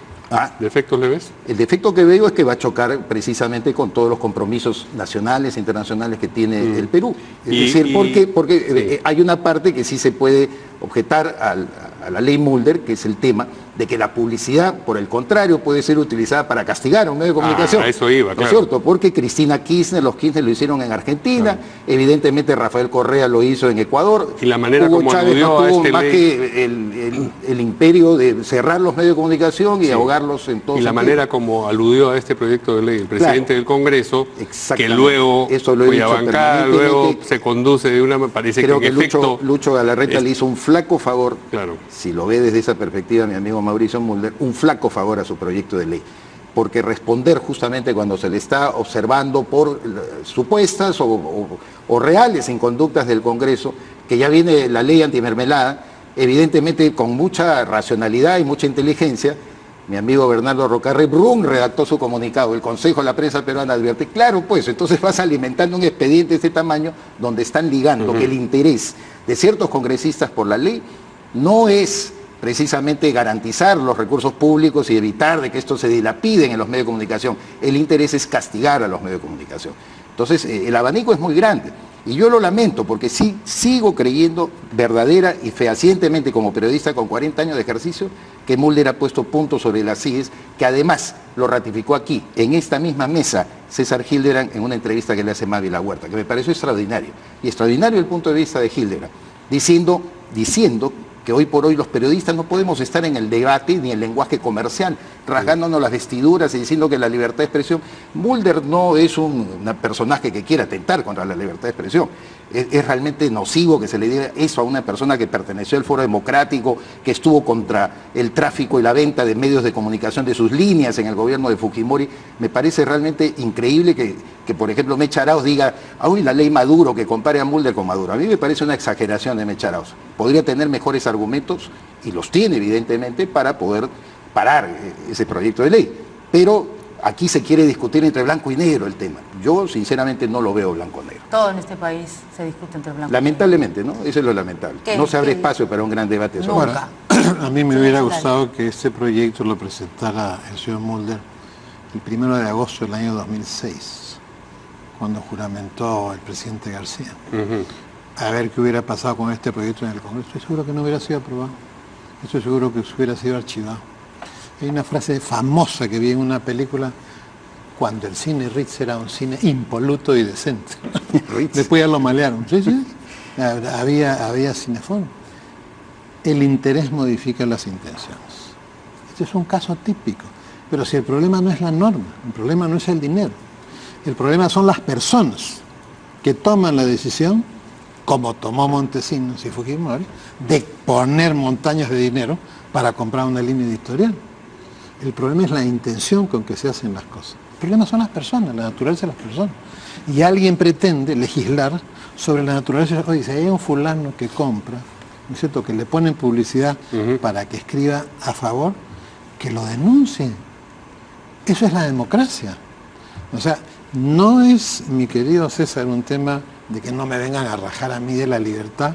Speaker 1: ¿Defectos le ves?
Speaker 3: El defecto que veo es que va a chocar precisamente con todos los compromisos nacionales e internacionales que tiene el Perú. Es decir, porque hay una parte que sí se puede objetar a la ley Mulder, que es el tema de que la publicidad, por el contrario, puede ser utilizada para castigar a un medio de comunicación.
Speaker 1: A eso iba,
Speaker 3: ¿No
Speaker 1: claro.
Speaker 3: es cierto? Porque Cristina Kirchner, los Kirchner lo hicieron en Argentina, evidentemente Rafael Correa lo hizo en Ecuador.
Speaker 1: Y la manera
Speaker 3: Hugo
Speaker 1: como
Speaker 3: Chávez
Speaker 1: aludió
Speaker 3: no
Speaker 1: a
Speaker 3: tuvo
Speaker 1: este
Speaker 3: más
Speaker 1: ley-
Speaker 3: que el imperio de cerrar los medios de comunicación y ahogarlos en todo
Speaker 1: Y la
Speaker 3: sentido.
Speaker 1: manera como aludió a este proyecto de ley el presidente del Congreso, que
Speaker 3: Exactamente.
Speaker 1: luego
Speaker 3: Eso lo he
Speaker 1: cuya
Speaker 3: dicho
Speaker 1: bancada luego
Speaker 3: permanentemente.
Speaker 1: se conduce de una, parece
Speaker 3: Creo
Speaker 1: que
Speaker 3: que
Speaker 1: en efecto...
Speaker 3: Lucho Galarreta le hizo un flaco favor,
Speaker 1: Claro.
Speaker 3: si lo ve desde esa perspectiva mi amigo Mauricio Mulder, un flaco favor a su proyecto de ley. Porque responder justamente cuando se le está observando por supuestas o reales inconductas del Congreso, que ya viene la ley antimermelada, evidentemente con mucha racionalidad y mucha inteligencia, mi amigo Bernardo Rocarrey Brun redactó su comunicado. El Consejo de la Prensa Peruana advierte, claro, pues entonces vas alimentando un expediente de este tamaño donde están ligando que el interés de ciertos congresistas por la ley no es precisamente garantizar los recursos públicos y evitar de que esto se dilapiden en los medios de comunicación. El interés es castigar a los medios de comunicación. Entonces, el abanico es muy grande. Y yo lo lamento porque sí sigo creyendo verdadera y fehacientemente como periodista con 40 años de ejercicio que Mulder ha puesto puntos sobre las IES, que además lo ratificó aquí, en esta misma mesa, César Hildebrand en una entrevista que le hace Mavi La Huerta, que me pareció extraordinario. Y extraordinario el punto de vista de Hildebrand, diciendo que hoy por hoy los periodistas no podemos estar en el debate ni en el lenguaje comercial, rasgándonos las vestiduras y diciendo que la libertad de expresión. Mulder no es un personaje que quiera atentar contra la libertad de expresión. Es realmente nocivo que se le diga eso a una persona que perteneció al Foro Democrático, que estuvo contra el tráfico y la venta de medios de comunicación de sus líneas en el gobierno de Fujimori. Me parece realmente increíble que por ejemplo, Mecha Arauz diga, aún la ley Maduro, que compare a Mulder con Maduro. A mí me parece una exageración de Mecha Arauz. Podría tener mejores argumentos, y los tiene evidentemente, para poder parar ese proyecto de ley. Pero aquí se quiere discutir entre blanco y negro el tema. Yo sinceramente no lo veo blanco-negro.
Speaker 2: Todo en este país se discute entre blanco y negro.
Speaker 3: Lamentablemente, ¿no? Eso es lo lamentable.
Speaker 2: ¿Qué?
Speaker 3: No se abre
Speaker 2: ¿Qué?
Speaker 3: espacio para un gran debate sobre
Speaker 2: Nunca.
Speaker 3: eso.
Speaker 5: A mí me
Speaker 2: Sí,
Speaker 5: hubiera
Speaker 2: dale.
Speaker 5: gustado que este proyecto lo presentara el señor Mulder el 1 de agosto del año 2006, cuando juramentó el presidente García. A ver qué hubiera pasado con este proyecto en el Congreso. Estoy seguro que no hubiera sido aprobado. Estoy seguro que hubiera sido archivado. Hay una frase famosa que vi en una película, cuando el cine Ritz era un cine impoluto y decente.
Speaker 3: Ritz.
Speaker 5: Después ya lo malearon. Sí, sí. Había cinefón. El interés modifica las intenciones. Este es un caso típico. Pero si el problema no es la norma, el problema no es el dinero, el problema son las personas que toman la decisión, como tomó Montesinos y Fujimori, de poner montañas de dinero para comprar una línea editorial. El problema es la intención con que se hacen las cosas. El problema son las personas, la naturaleza de las personas. Y alguien pretende legislar sobre la naturaleza. Oye, si hay un fulano que compra, ¿no es cierto?, que le ponen publicidad para que escriba a favor, que lo denuncie. Eso es la democracia. O sea, no es, mi querido César, un tema de que no me vengan a rajar a mí de la libertad,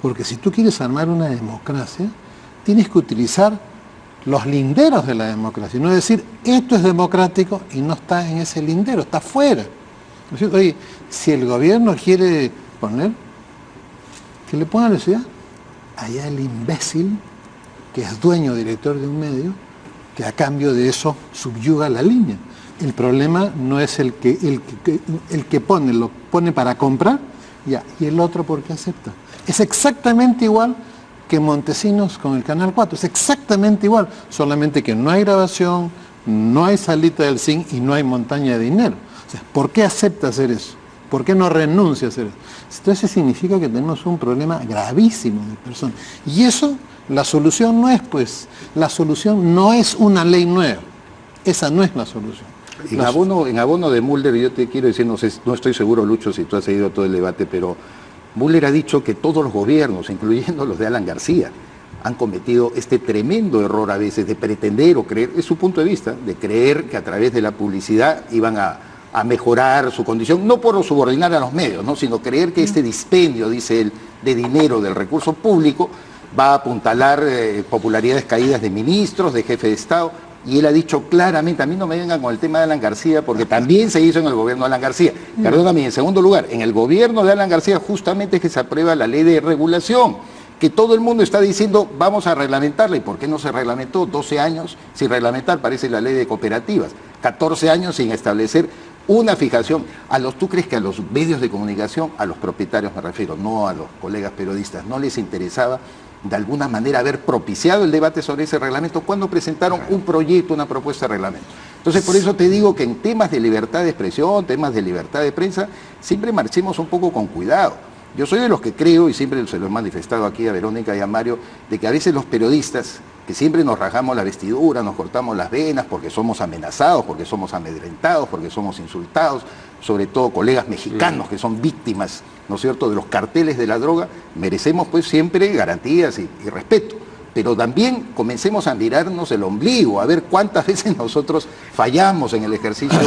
Speaker 5: porque si tú quieres armar una democracia, tienes que utilizar los linderos de la democracia, no decir, esto es democrático y no está en ese lindero, está fuera. ¿No es cierto? Oye, si el gobierno quiere poner, que le ponga la ciudad, allá el imbécil, que es dueño, director de un medio, que a cambio de eso subyuga la línea. El problema no es el que pone, lo pone para comprar, ya, y el otro porque acepta. Es exactamente igual que Montesinos con el Canal 4, es exactamente igual, solamente que no hay grabación, no hay salita del zinc y no hay montaña de dinero. O sea, ¿por qué acepta hacer eso? ¿Por qué no renuncia a hacer eso? Entonces significa que tenemos un problema gravísimo de personas. Y eso, la solución no es, pues, la solución no es una ley nueva. Esa no es la solución.
Speaker 3: En abono de Mulder, yo te quiero decir, no estoy seguro, Lucho, si tú has seguido todo el debate, pero Mulder ha dicho que todos los gobiernos, incluyendo los de Alan García, han cometido este tremendo error a veces de pretender o creer, es su punto de vista, de creer que a través de la publicidad iban a mejorar su condición, no por subordinar a los medios, ¿no?, sino creer que este dispendio, dice él, de dinero del recurso público va a apuntalar popularidades caídas de ministros, de jefes de Estado. y él ha dicho claramente, a mí no me vengan con el tema de Alan García, porque también se hizo en el gobierno de Alan García. Perdóname, en segundo lugar, en el gobierno de Alan García justamente es que se aprueba la ley de regulación, que todo el mundo está diciendo vamos a reglamentarla. ¿Y por qué no se reglamentó? 12 años sin reglamentar, parece la ley de cooperativas, 14 años sin establecer una fijación. ¿Tú crees que a los medios de comunicación, a los propietarios me refiero, no a los colegas periodistas, no les interesaba de alguna manera haber propiciado el debate sobre ese reglamento cuando presentaron un proyecto, una propuesta de reglamento? Entonces, por eso te digo que en temas de libertad de expresión, temas de libertad de prensa, siempre marchemos un poco con cuidado. Yo soy de los que creo, y siempre se lo he manifestado aquí a Verónica y a Mario, de que a veces los periodistas, que siempre nos rajamos la vestidura, nos cortamos las venas porque somos amenazados, porque somos amedrentados, porque somos insultados, sobre todo colegas mexicanos que son víctimas, ¿no es cierto?, de los carteles de la droga, merecemos pues siempre garantías y respeto. Pero también comencemos a mirarnos el ombligo, a ver cuántas veces nosotros fallamos en el ejercicio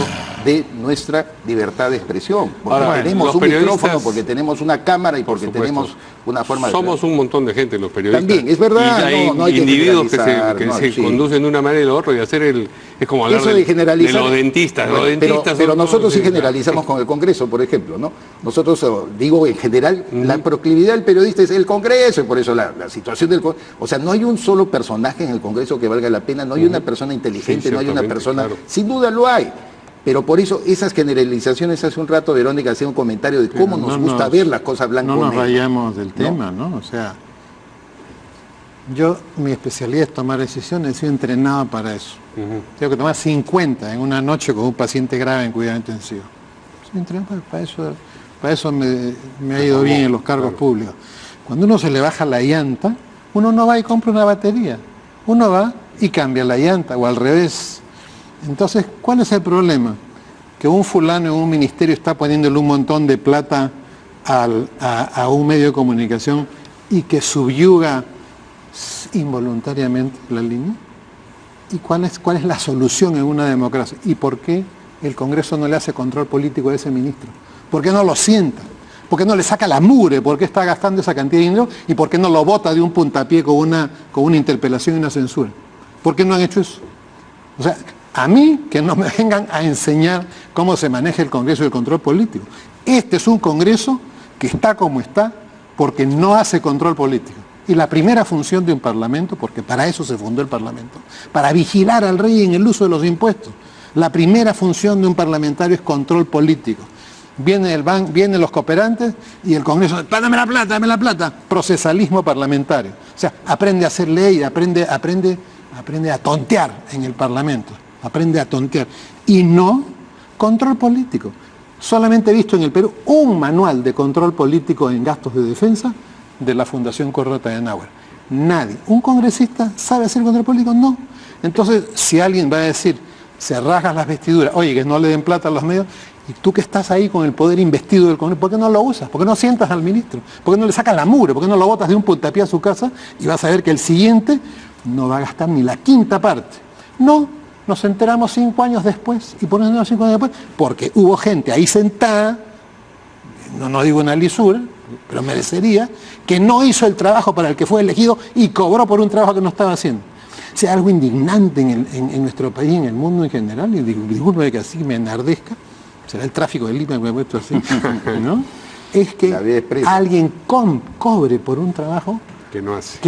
Speaker 3: de nuestra libertad de expresión. Porque
Speaker 1: Ahora,
Speaker 3: tenemos un micrófono, porque tenemos una cámara y porque tenemos una forma de...
Speaker 1: Somos un montón de gente los periodistas.
Speaker 3: También, es verdad,
Speaker 1: Y hay
Speaker 3: no hay que
Speaker 1: individuos que
Speaker 3: generalizar,
Speaker 1: se
Speaker 3: sí.
Speaker 1: conducen de una manera y de otra, y hacer es como hablar
Speaker 3: Eso de generalizar,
Speaker 1: de los dentistas.
Speaker 3: Bueno,
Speaker 1: Los dentistas
Speaker 3: pero
Speaker 1: son
Speaker 3: nosotros
Speaker 1: todos,
Speaker 3: sí generalizamos con el Congreso, por ejemplo, ¿no? Nosotros, digo, en general, la proclividad del periodista es el Congreso, y por eso la situación del Congreso. O sea, no hay un solo personaje en el Congreso que valga la pena, no hay una persona inteligente,
Speaker 1: Sí,
Speaker 3: no hay una
Speaker 1: ciertamente,
Speaker 3: persona...
Speaker 1: claro.
Speaker 3: Sin duda lo hay. Pero por eso esas generalizaciones, hace un rato Verónica hacía un comentario de cómo nos gusta ver las cosas blanco
Speaker 5: No nos
Speaker 3: negro.
Speaker 5: vayamos del tema, ¿no? O sea, mi especialidad es tomar decisiones, he sido entrenado para eso. Tengo que tomar 50 en una noche con un paciente grave en cuidado intensivo. Soy entrenado para eso me ha ido bien en los cargos públicos. Cuando uno se le baja la llanta, uno no va y compra una batería. Uno va y cambia la llanta, o al revés. Entonces, ¿cuál es el problema? Que un fulano en un ministerio está poniéndole un montón de plata a un medio de comunicación y que subyuga involuntariamente la línea. ¿Y cuál es la solución en una democracia? ¿Y por qué el Congreso no le hace control político a ese ministro? ¿Por qué no lo sienta? ¿Por qué no le saca la mugre? ¿Por qué está gastando esa cantidad de dinero? ¿Y por qué no lo bota de un puntapié con una interpelación y una censura? ¿Por qué no han hecho eso? O sea, a mí que no me vengan a enseñar cómo se maneja el Congreso y el control político. Este es un Congreso que está como está porque no hace control político. Y la primera función de un Parlamento, porque para eso se fundó el Parlamento, para vigilar al rey en el uso de los impuestos. La primera función de un parlamentario es control político. Vienen los cooperantes y el Congreso, dame la plata, procesalismo parlamentario. O sea, aprende a hacer ley, aprende a tontear en el Parlamento, aprende a tontear. Y no control político. Solamente he visto en el Perú un manual de control político en gastos de defensa de la Fundación Correo Adenauer. Nadie. ¿Un congresista sabe hacer control político? No. Entonces, si alguien va a decir, se rasga las vestiduras, oye, que no le den plata a los medios, y tú que estás ahí con el poder investido del Congreso, ¿por qué no lo usas? ¿Por qué no sientas al ministro? ¿Por qué no le sacas la mugre? ¿Por qué no lo botas de un puntapié a su casa y vas a ver que el siguiente no va a gastar ni la quinta parte? No, nos enteramos 5 años después. ¿Y por qué no 5 años después? Porque hubo gente ahí sentada, no digo una lisura, pero merecería, que no hizo el trabajo para el que fue elegido y cobró por un trabajo que no estaba haciendo. O sea, algo indignante en nuestro país, en el mundo en general, y disculpe que así me enardezca, será el tráfico de Lima que me he puesto así, ¿no? Es que alguien cobre por un trabajo que no hace,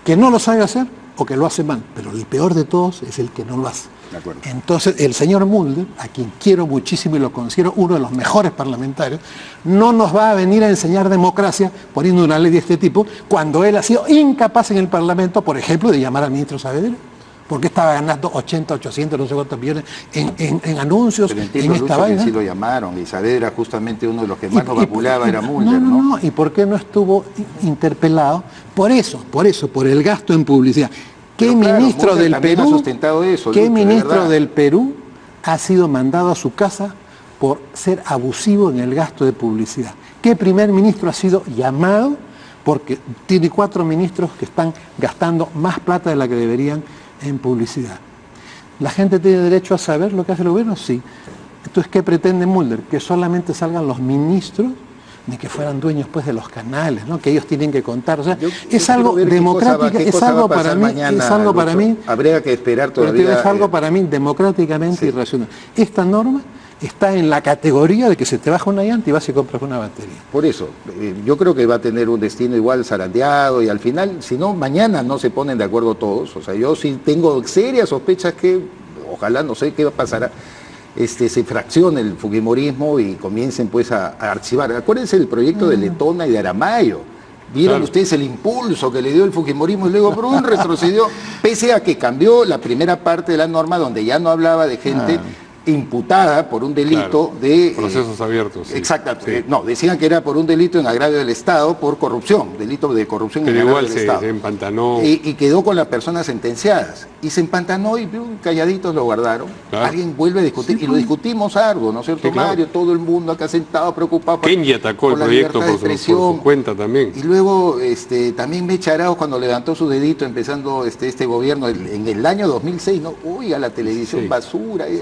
Speaker 5: que no lo sabe hacer o que lo hace mal, pero el peor de todos es el que no lo hace.
Speaker 3: De acuerdo.
Speaker 5: Entonces, el señor Mulder, a quien quiero muchísimo y lo considero uno de los mejores parlamentarios, no nos va a venir a enseñar democracia poniendo una ley de este tipo, cuando él ha sido incapaz en el Parlamento, por ejemplo, de llamar al ministro Saavedra, porque estaba ganando 80, 800, no sé cuántos millones en anuncios, en esta vaina.
Speaker 3: Sí lo llamaron, y Saavedra justamente uno de los que más nos vacunaba era Mulder, ¿no?
Speaker 5: No, ¿y por qué no estuvo interpelado? Por el gasto en publicidad. ¿Qué ministro del Perú, del Perú ha sido mandado a su casa por ser abusivo en el gasto de publicidad? ¿Qué primer ministro ha sido llamado porque tiene 4 ministros que están gastando más plata de la que deberían en publicidad? ¿La gente tiene derecho a saber lo que hace el gobierno? Sí. Entonces, ¿qué pretende Mulder? Que solamente salgan los ministros ni que fueran dueños pues de los canales, ¿no? Que ellos tienen que contar. O sea, es
Speaker 3: yo
Speaker 5: algo
Speaker 3: quiero ver
Speaker 5: democrático, es algo para mí,
Speaker 3: mañana,
Speaker 5: es algo para mí.
Speaker 3: Habría que esperar
Speaker 5: Pero
Speaker 3: todavía.
Speaker 5: es algo para mí democráticamente
Speaker 3: sí.
Speaker 5: irracional. Esta norma está en la categoría de que se te baja una llanta y vas y compras una batería.
Speaker 3: Por eso, yo creo que va a tener un destino igual zarandeado y al final, si no, mañana no se ponen de acuerdo todos. O sea, yo sí tengo serias sospechas que, ojalá, no sé qué pasará, se fraccione el fujimorismo y comiencen pues a archivar. Acuérdense del proyecto de Letona y de Aramayo. Vieron ustedes el impulso que le dio el fujimorismo y luego Brun retrocedió, pese a que cambió la primera parte de la norma donde ya no hablaba de gente imputada por un delito de...
Speaker 1: procesos abiertos. Sí.
Speaker 3: Exacto.
Speaker 1: Sí.
Speaker 3: No, decían que era por un delito en agravio del Estado por corrupción, delito de corrupción
Speaker 1: Pero
Speaker 3: en agravio
Speaker 1: igual
Speaker 3: del Estado.
Speaker 1: se empantanó.
Speaker 3: Y quedó con las personas sentenciadas. Y se empantanó y calladitos lo guardaron.
Speaker 1: Claro.
Speaker 3: Alguien vuelve a discutir. Y lo discutimos arduo, ¿no es cierto,
Speaker 1: Sí, claro.
Speaker 3: Mario? Todo el mundo acá sentado, preocupado.
Speaker 1: Kenji atacó el
Speaker 3: la
Speaker 1: proyecto
Speaker 3: libertad
Speaker 1: por
Speaker 3: de
Speaker 1: su cuenta también.
Speaker 3: Y luego también Mecha Arauz cuando levantó su dedito empezando este gobierno en el año 2006, ¿no? Uy, a la televisión
Speaker 1: Sí.
Speaker 3: basura,
Speaker 1: Sí.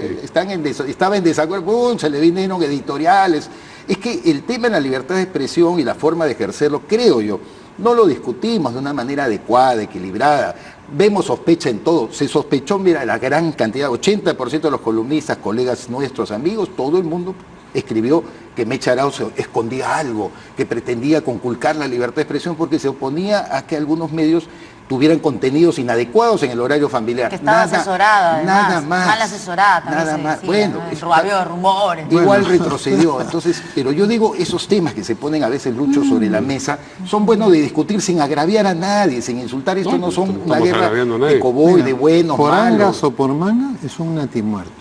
Speaker 3: estaba en desacuerdo, ¡pum! Se le vinieron editoriales. Es que el tema de la libertad de expresión y la forma de ejercerlo, creo yo, no lo discutimos de una manera adecuada, equilibrada. Vemos sospecha en todo. Se sospechó, mira, la gran cantidad, 80% de los columnistas, colegas nuestros, amigos, todo el mundo escribió que Mecha Arauz escondía algo, que pretendía conculcar la libertad de expresión porque se oponía a que algunos medios tuvieran contenidos inadecuados en el horario familiar.
Speaker 2: Que estaba asesorada, además,
Speaker 3: nada más.
Speaker 2: mal asesorada, también
Speaker 3: Nada
Speaker 2: se
Speaker 3: más.
Speaker 2: decía,
Speaker 3: Bueno,
Speaker 2: ¿no? Había rumores.
Speaker 3: igual retrocedió. Entonces, pero yo digo, esos temas que se ponen a veces, Lucho, sobre la mesa, son buenos de discutir sin agraviar a nadie, sin insultar. Esto no son una
Speaker 1: estamos
Speaker 3: guerra
Speaker 1: agraviando a nadie.
Speaker 3: de coboy,
Speaker 5: Mira,
Speaker 3: de buenos,
Speaker 5: por
Speaker 3: malos.
Speaker 5: angas o por manga es un natimuerto.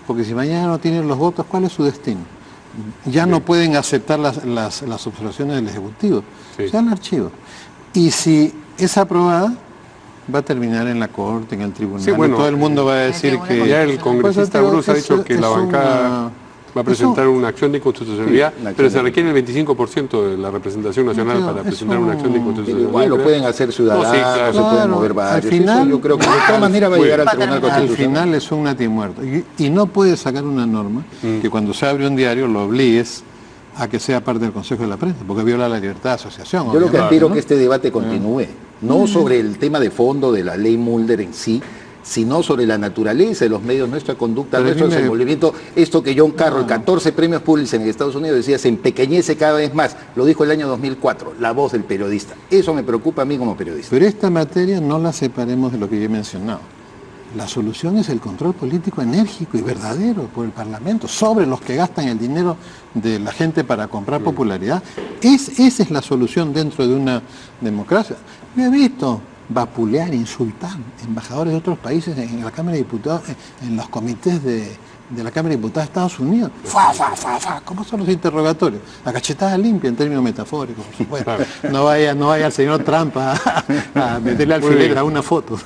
Speaker 5: Porque si mañana no tienen los votos, ¿cuál es su destino? Ya no pueden aceptar las observaciones del Ejecutivo.
Speaker 1: Sí.
Speaker 5: Se dan archivos. Y si es aprobada, va a terminar en la Corte, en el Tribunal.
Speaker 1: Sí, bueno,
Speaker 5: y todo el mundo va a decir que...
Speaker 1: Ya el congresista
Speaker 5: Pues,
Speaker 1: Bruce ha dicho que la bancada va a presentar una acción de inconstitucionalidad,
Speaker 3: Sí, una acción
Speaker 1: pero se
Speaker 3: de-
Speaker 1: requiere el 25% de la representación nacional para presentar una acción de
Speaker 3: Pero
Speaker 1: inconstitucionalidad.
Speaker 3: igual lo pueden hacer ciudadanos,
Speaker 1: No, sí, claro.
Speaker 3: se pueden
Speaker 5: Claro,
Speaker 3: mover
Speaker 5: al
Speaker 3: varios.
Speaker 5: final-
Speaker 3: Eso yo creo que de todas maneras va a llegar al
Speaker 2: Va a
Speaker 3: Tribunal
Speaker 2: terminar.
Speaker 5: Al
Speaker 3: Constitucional.
Speaker 5: final es un natimuerto. Y no puedes sacar una norma que cuando se abre un diario lo obligues a que sea parte del Consejo de la Prensa, porque viola la libertad de asociación.
Speaker 3: Yo lo que
Speaker 5: obviamente,
Speaker 3: aspiro
Speaker 5: ¿no?
Speaker 3: que este debate continúe, no sobre el tema de fondo de la ley Mulder en sí, sino sobre la naturaleza de los medios, nuestra conducta,
Speaker 5: Pero
Speaker 3: nuestro
Speaker 5: dime-
Speaker 3: desenvolvimiento. Esto que John Carroll, 14 premios Pulitzer en Estados Unidos, decía, se empequeñece cada vez más. Lo dijo el año 2004, la voz del periodista. Eso me preocupa a mí como periodista.
Speaker 5: Pero esta materia no la separemos de lo que yo he mencionado. La solución es el control político enérgico y verdadero por el Parlamento sobre los que gastan el dinero de la gente para comprar popularidad. Esa es la solución dentro de una democracia. Yo he visto vapulear, insultar embajadores de otros países en la Cámara de Diputados, en los comités de la Cámara de Diputados de Estados Unidos. ¡Fa, fa, fa, fa! ¿Cómo son los interrogatorios? La cachetada limpia en términos metafóricos, por supuesto. No vaya el señor Trump a meterle alfileres a una foto.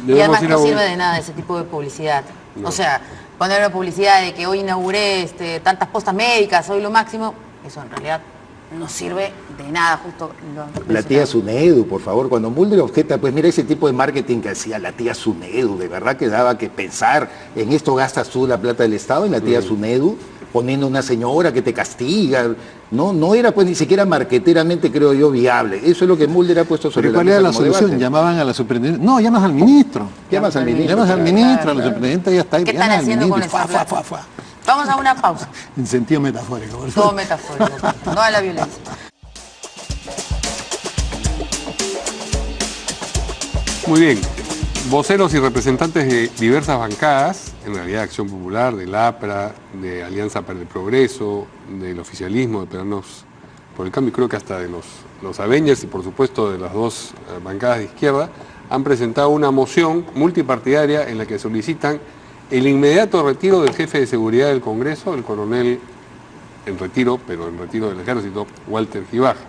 Speaker 2: Y además
Speaker 1: Debemos ir
Speaker 2: no
Speaker 1: a un-
Speaker 2: sirve de nada ese tipo de publicidad. O sea, poner una publicidad de que hoy inauguré tantas postas médicas, soy lo máximo, eso en realidad no sirve de nada, justo lo
Speaker 3: La tía Sunedu, por favor, cuando Mulder objeta, pues mira ese tipo de marketing que hacía la tía Sunedu, de verdad que daba que pensar, en esto gastas tú la plata del Estado, en la tía Sunedu, poniendo una señora que te castiga, no era pues ni siquiera marqueteramente, creo yo, viable. Eso es lo que Mulder ha puesto sobre
Speaker 5: ¿Pero
Speaker 3: la
Speaker 5: cuál
Speaker 3: mesa
Speaker 5: era la
Speaker 3: como
Speaker 5: solución?
Speaker 3: debate.
Speaker 5: Llamaban a la superintendente. No, llamas al ministro.
Speaker 3: Llamas al ministro.
Speaker 5: Llamas al
Speaker 3: claro.
Speaker 5: ministro, a la superintendente ya está ahí.
Speaker 2: ¿Qué están
Speaker 5: llamas al
Speaker 2: haciendo con
Speaker 5: ministro,
Speaker 2: esa
Speaker 5: fa,
Speaker 2: plata?
Speaker 5: fa, fa.
Speaker 2: Vamos a una pausa.
Speaker 5: En sentido metafórico. por
Speaker 2: Todo
Speaker 5: favor.
Speaker 2: metafórico, no a la violencia.
Speaker 1: Muy bien. Voceros y representantes de diversas bancadas, en realidad Acción Popular, del APRA, de Alianza para el Progreso, del oficialismo, de Peruanos por el Cambio, y creo que hasta de los Avengers y por supuesto de las dos bancadas de izquierda, han presentado una moción multipartidaria en la que solicitan el inmediato retiro del jefe de seguridad del Congreso, el coronel en retiro, pero en retiro del Ejército, Walter Gibaja.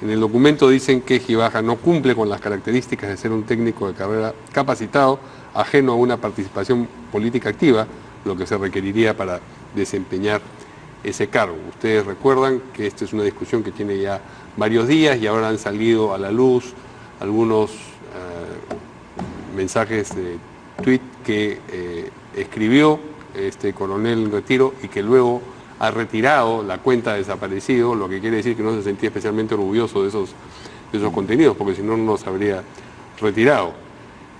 Speaker 1: En el documento dicen que Gibaja no cumple con las características de ser un técnico de carrera capacitado, ajeno a una participación política activa, lo que se requeriría para desempeñar ese cargo. Ustedes recuerdan que esta es una discusión que tiene ya varios días y ahora han salido a la luz algunos mensajes de tweet que escribió este coronel en retiro y que luego ha retirado la cuenta desaparecido, lo que quiere decir que no se sentía especialmente orgulloso de esos contenidos, porque si no, no los habría retirado.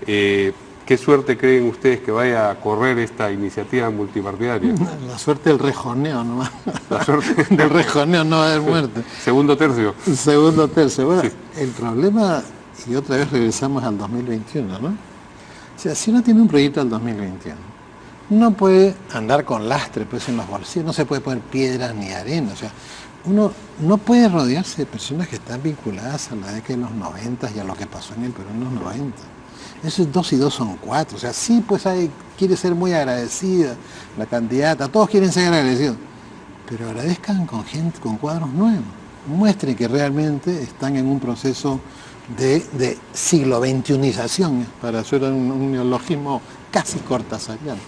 Speaker 1: ¿Qué suerte creen ustedes que vaya a correr esta iniciativa multipartidaria?
Speaker 5: La suerte del rejoneo nomás.
Speaker 1: La suerte
Speaker 5: del rejoneo no va a haber muerte.
Speaker 1: Segundo tercio.
Speaker 5: Segundo tercio. Bueno,
Speaker 1: Sí.
Speaker 5: el problema, y otra vez regresamos al 2021, ¿no? O sea, si uno tiene un proyecto al 2021, no puede andar con lastre pues en los bolsillos, no se puede poner piedras ni arena, o sea, uno no puede rodearse de personas que están vinculadas a la década de los 90 y a lo que pasó en el Perú en los 90. Eso es 2 y 2 son 4. O sea, sí, pues quiere ser muy agradecida la candidata, todos quieren ser agradecidos, pero agradezcan con gente, con cuadros nuevos. Muestren que realmente están en un proceso de siglo XXIzación, para hacer un neologismo casi cortasariano.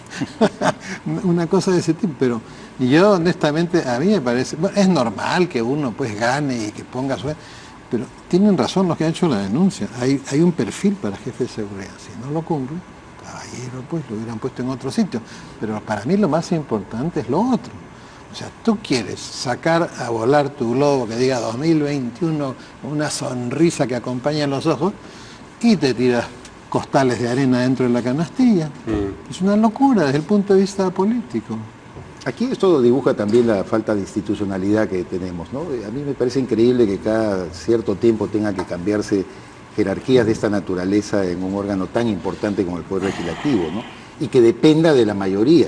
Speaker 5: Una cosa de ese tipo, pero yo honestamente, a mí me parece, bueno, es normal que uno pues gane y que ponga su... Pero tienen razón los que han hecho la denuncia. Hay un perfil para jefe de seguridad. Si no lo cumple, caballero, pues lo hubieran puesto en otro sitio. Pero para mí lo más importante es lo otro. O sea, tú quieres sacar a volar tu globo que diga 2021, una sonrisa que acompaña los ojos, y te tiras costales de arena dentro de la canastilla. Es una locura desde el punto de vista político.
Speaker 3: Aquí esto dibuja también la falta de institucionalidad que tenemos, ¿no? A mí me parece increíble que cada cierto tiempo tenga que cambiarse jerarquías de esta naturaleza en un órgano tan importante como el Poder Legislativo, ¿no? Y que dependa de la mayoría.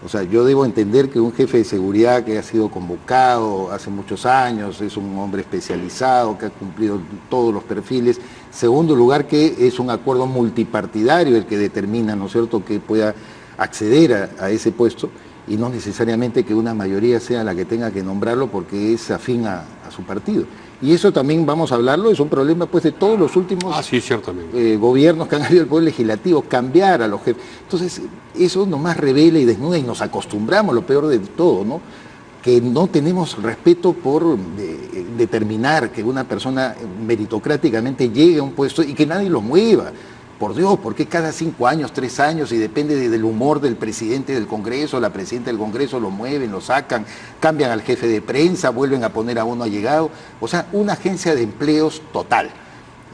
Speaker 3: O sea, yo debo entender que un jefe de seguridad que ha sido convocado hace muchos años, es un hombre especializado, que ha cumplido todos los perfiles. Segundo lugar, que es un acuerdo multipartidario el que determina, ¿no es cierto?, que pueda acceder a ese puesto, y no necesariamente que una mayoría sea la que tenga que nombrarlo porque es afín a su partido. Y eso también, vamos a hablarlo, es un problema pues de todos los últimos
Speaker 1: Sí, ciertamente.
Speaker 3: gobiernos que han habido el Poder Legislativo, cambiar a los jefes. Entonces, eso nomás revela y desnuda y nos acostumbramos, lo peor de todo, ¿no? Que no tenemos respeto por determinar que una persona meritocráticamente llegue a un puesto y que nadie lo mueva. Por Dios, ¿por qué cada 5 años, 3 años, y depende del humor del presidente del Congreso, la presidenta del Congreso, lo mueven, lo sacan, cambian al jefe de prensa, vuelven a poner a uno allegado? O sea, una agencia de empleos total.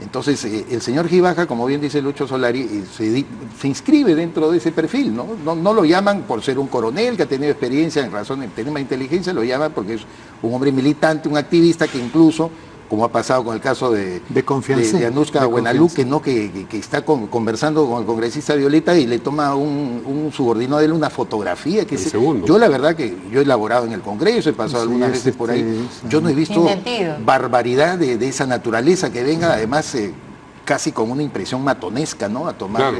Speaker 3: Entonces, el señor Gibaja, como bien dice Lucho Solari, se inscribe dentro de ese perfil, ¿no? No lo llaman por ser un coronel que ha tenido experiencia en razón, en tema de inteligencia, lo llaman porque es un hombre militante, un activista que incluso, como ha pasado con el caso de Anushka Buenaluque, ¿no? que está conversando con el congresista Violeta y le toma un subordinado de él una fotografía. Yo la verdad que yo he elaborado en el Congreso, he pasado algunas veces por ahí, yo no he visto barbaridad de esa naturaleza que venga, además casi con una impresión matonesca, ¿no? A tomar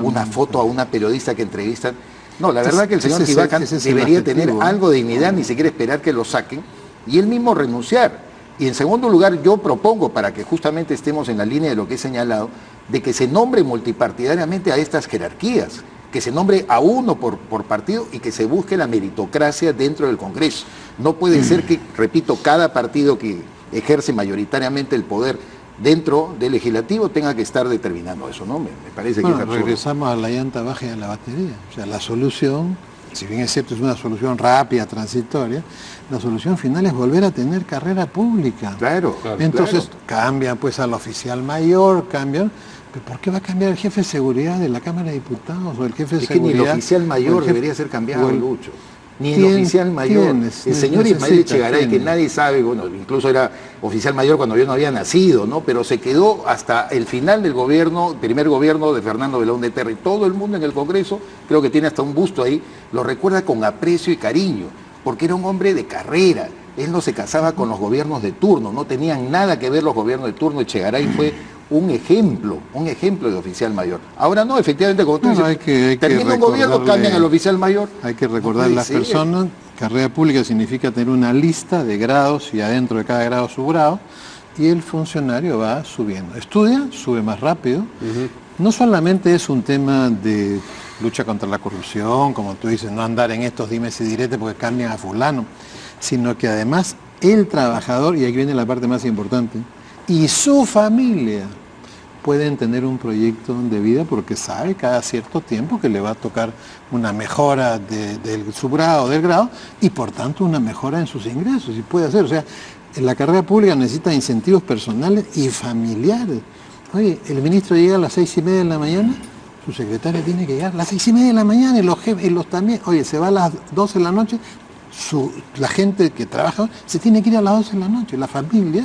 Speaker 3: una foto a una periodista que entrevistan. No, la verdad que el señor Gibaja debería tener algo de dignidad, ni siquiera esperar que lo saquen, y él mismo renunciar. Y en segundo lugar, yo propongo, para que justamente estemos en la línea de lo que he señalado, de que se nombre multipartidariamente a estas jerarquías, que se nombre a uno por partido y que se busque la meritocracia dentro del Congreso. No puede ser que, repito, cada partido que ejerce mayoritariamente el poder dentro del legislativo tenga que estar determinando eso, ¿no? Me parece que es absurdo.
Speaker 5: Regresamos a la llanta baja y a la batería. O sea, la solución, si bien es cierto, es una solución rápida, transitoria, la solución final es volver a tener carrera pública.
Speaker 3: Claro.
Speaker 5: Entonces cambian pues al oficial mayor, cambian, pero ¿por qué va a cambiar el jefe de seguridad de la Cámara de Diputados o el jefe de seguridad?
Speaker 3: Es que ni el oficial mayor debería ser cambiado, Lucho. Ni el oficial mayor. El señor Ismael Echegaray, que nadie sabe, bueno, incluso era oficial mayor cuando yo no había nacido, ¿no? Pero se quedó hasta el final del gobierno, primer gobierno de Fernando Belaúnde de Terry. Todo el mundo en el Congreso, creo que tiene hasta un busto ahí, lo recuerda con aprecio y cariño, porque era un hombre de carrera. Él no se casaba con los gobiernos de turno, no tenían nada que ver los gobiernos de turno. Echegaray fue un ejemplo de oficial mayor. Ahora no, efectivamente, como tú dices, termina un gobierno, cambian al oficial mayor.
Speaker 5: Hay que recordar a las personas, carrera pública significa tener una lista de grados y adentro de cada grado su grado, y el funcionario va subiendo. Estudia, sube más rápido. No solamente es un tema de lucha contra la corrupción, como tú dices, no andar en estos dimes y diretes porque cambian a fulano, sino que además el trabajador, y aquí viene la parte más importante, y su familia pueden tener un proyecto de vida porque sabe cada cierto tiempo que le va a tocar una mejora del subgrado, del grado, y por tanto una mejora en sus ingresos, y puede hacer. O sea, la carrera pública necesita incentivos personales y familiares. Oye, el ministro llega a las 6:30 de la mañana, su secretaria tiene que llegar a las 6:30 de la mañana, y los jefes, y los también. Oye, se va a las 12 de la noche, la gente que trabaja se tiene que ir a las 12 de la noche, la familia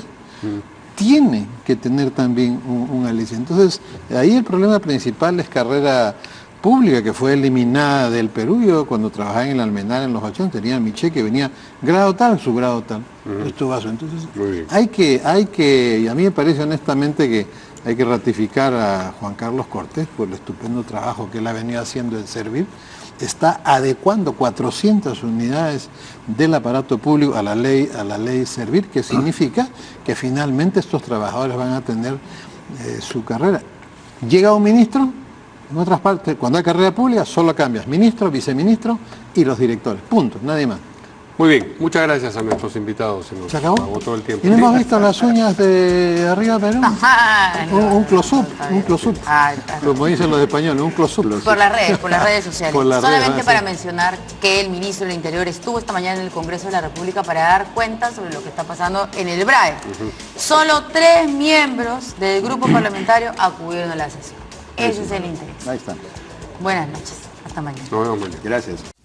Speaker 5: tiene que tener también un aliciente. Entonces, ahí el problema principal es carrera pública, que fue eliminada del Perú. Yo cuando trabajaba en el Almenara en los 80 tenía mi cheque, venía grado tal, subgrado tal. Entonces, hay que, y a mí me parece honestamente que hay que ratificar a Juan Carlos Cortés por el estupendo trabajo que él ha venido haciendo en servir. Está adecuando 400 unidades del aparato público a la ley Servir, que significa que finalmente estos trabajadores van a tener su carrera. Llega un ministro, en otras partes, cuando hay carrera pública, solo cambias ministro, viceministro y los directores. Punto, nadie más.
Speaker 1: Muy bien, muchas gracias a nuestros invitados.
Speaker 5: ¿Se acabó?
Speaker 1: Agotó el tiempo.
Speaker 5: ¿Y no hemos visto las uñas de arriba, Perú? Un close-up, como dicen los españoles, un close-up.
Speaker 2: Por las redes sociales. Solamente para
Speaker 5: sí.
Speaker 2: mencionar que el ministro del Interior estuvo esta mañana en el Congreso de la República para dar cuenta sobre lo que está pasando en el BRAE. Solo 3 miembros del grupo parlamentario acudieron a la sesión. Ese es el interés.
Speaker 3: Ahí está.
Speaker 2: Buenas noches. Hasta mañana.
Speaker 1: Nos vemos mañana.
Speaker 3: Gracias.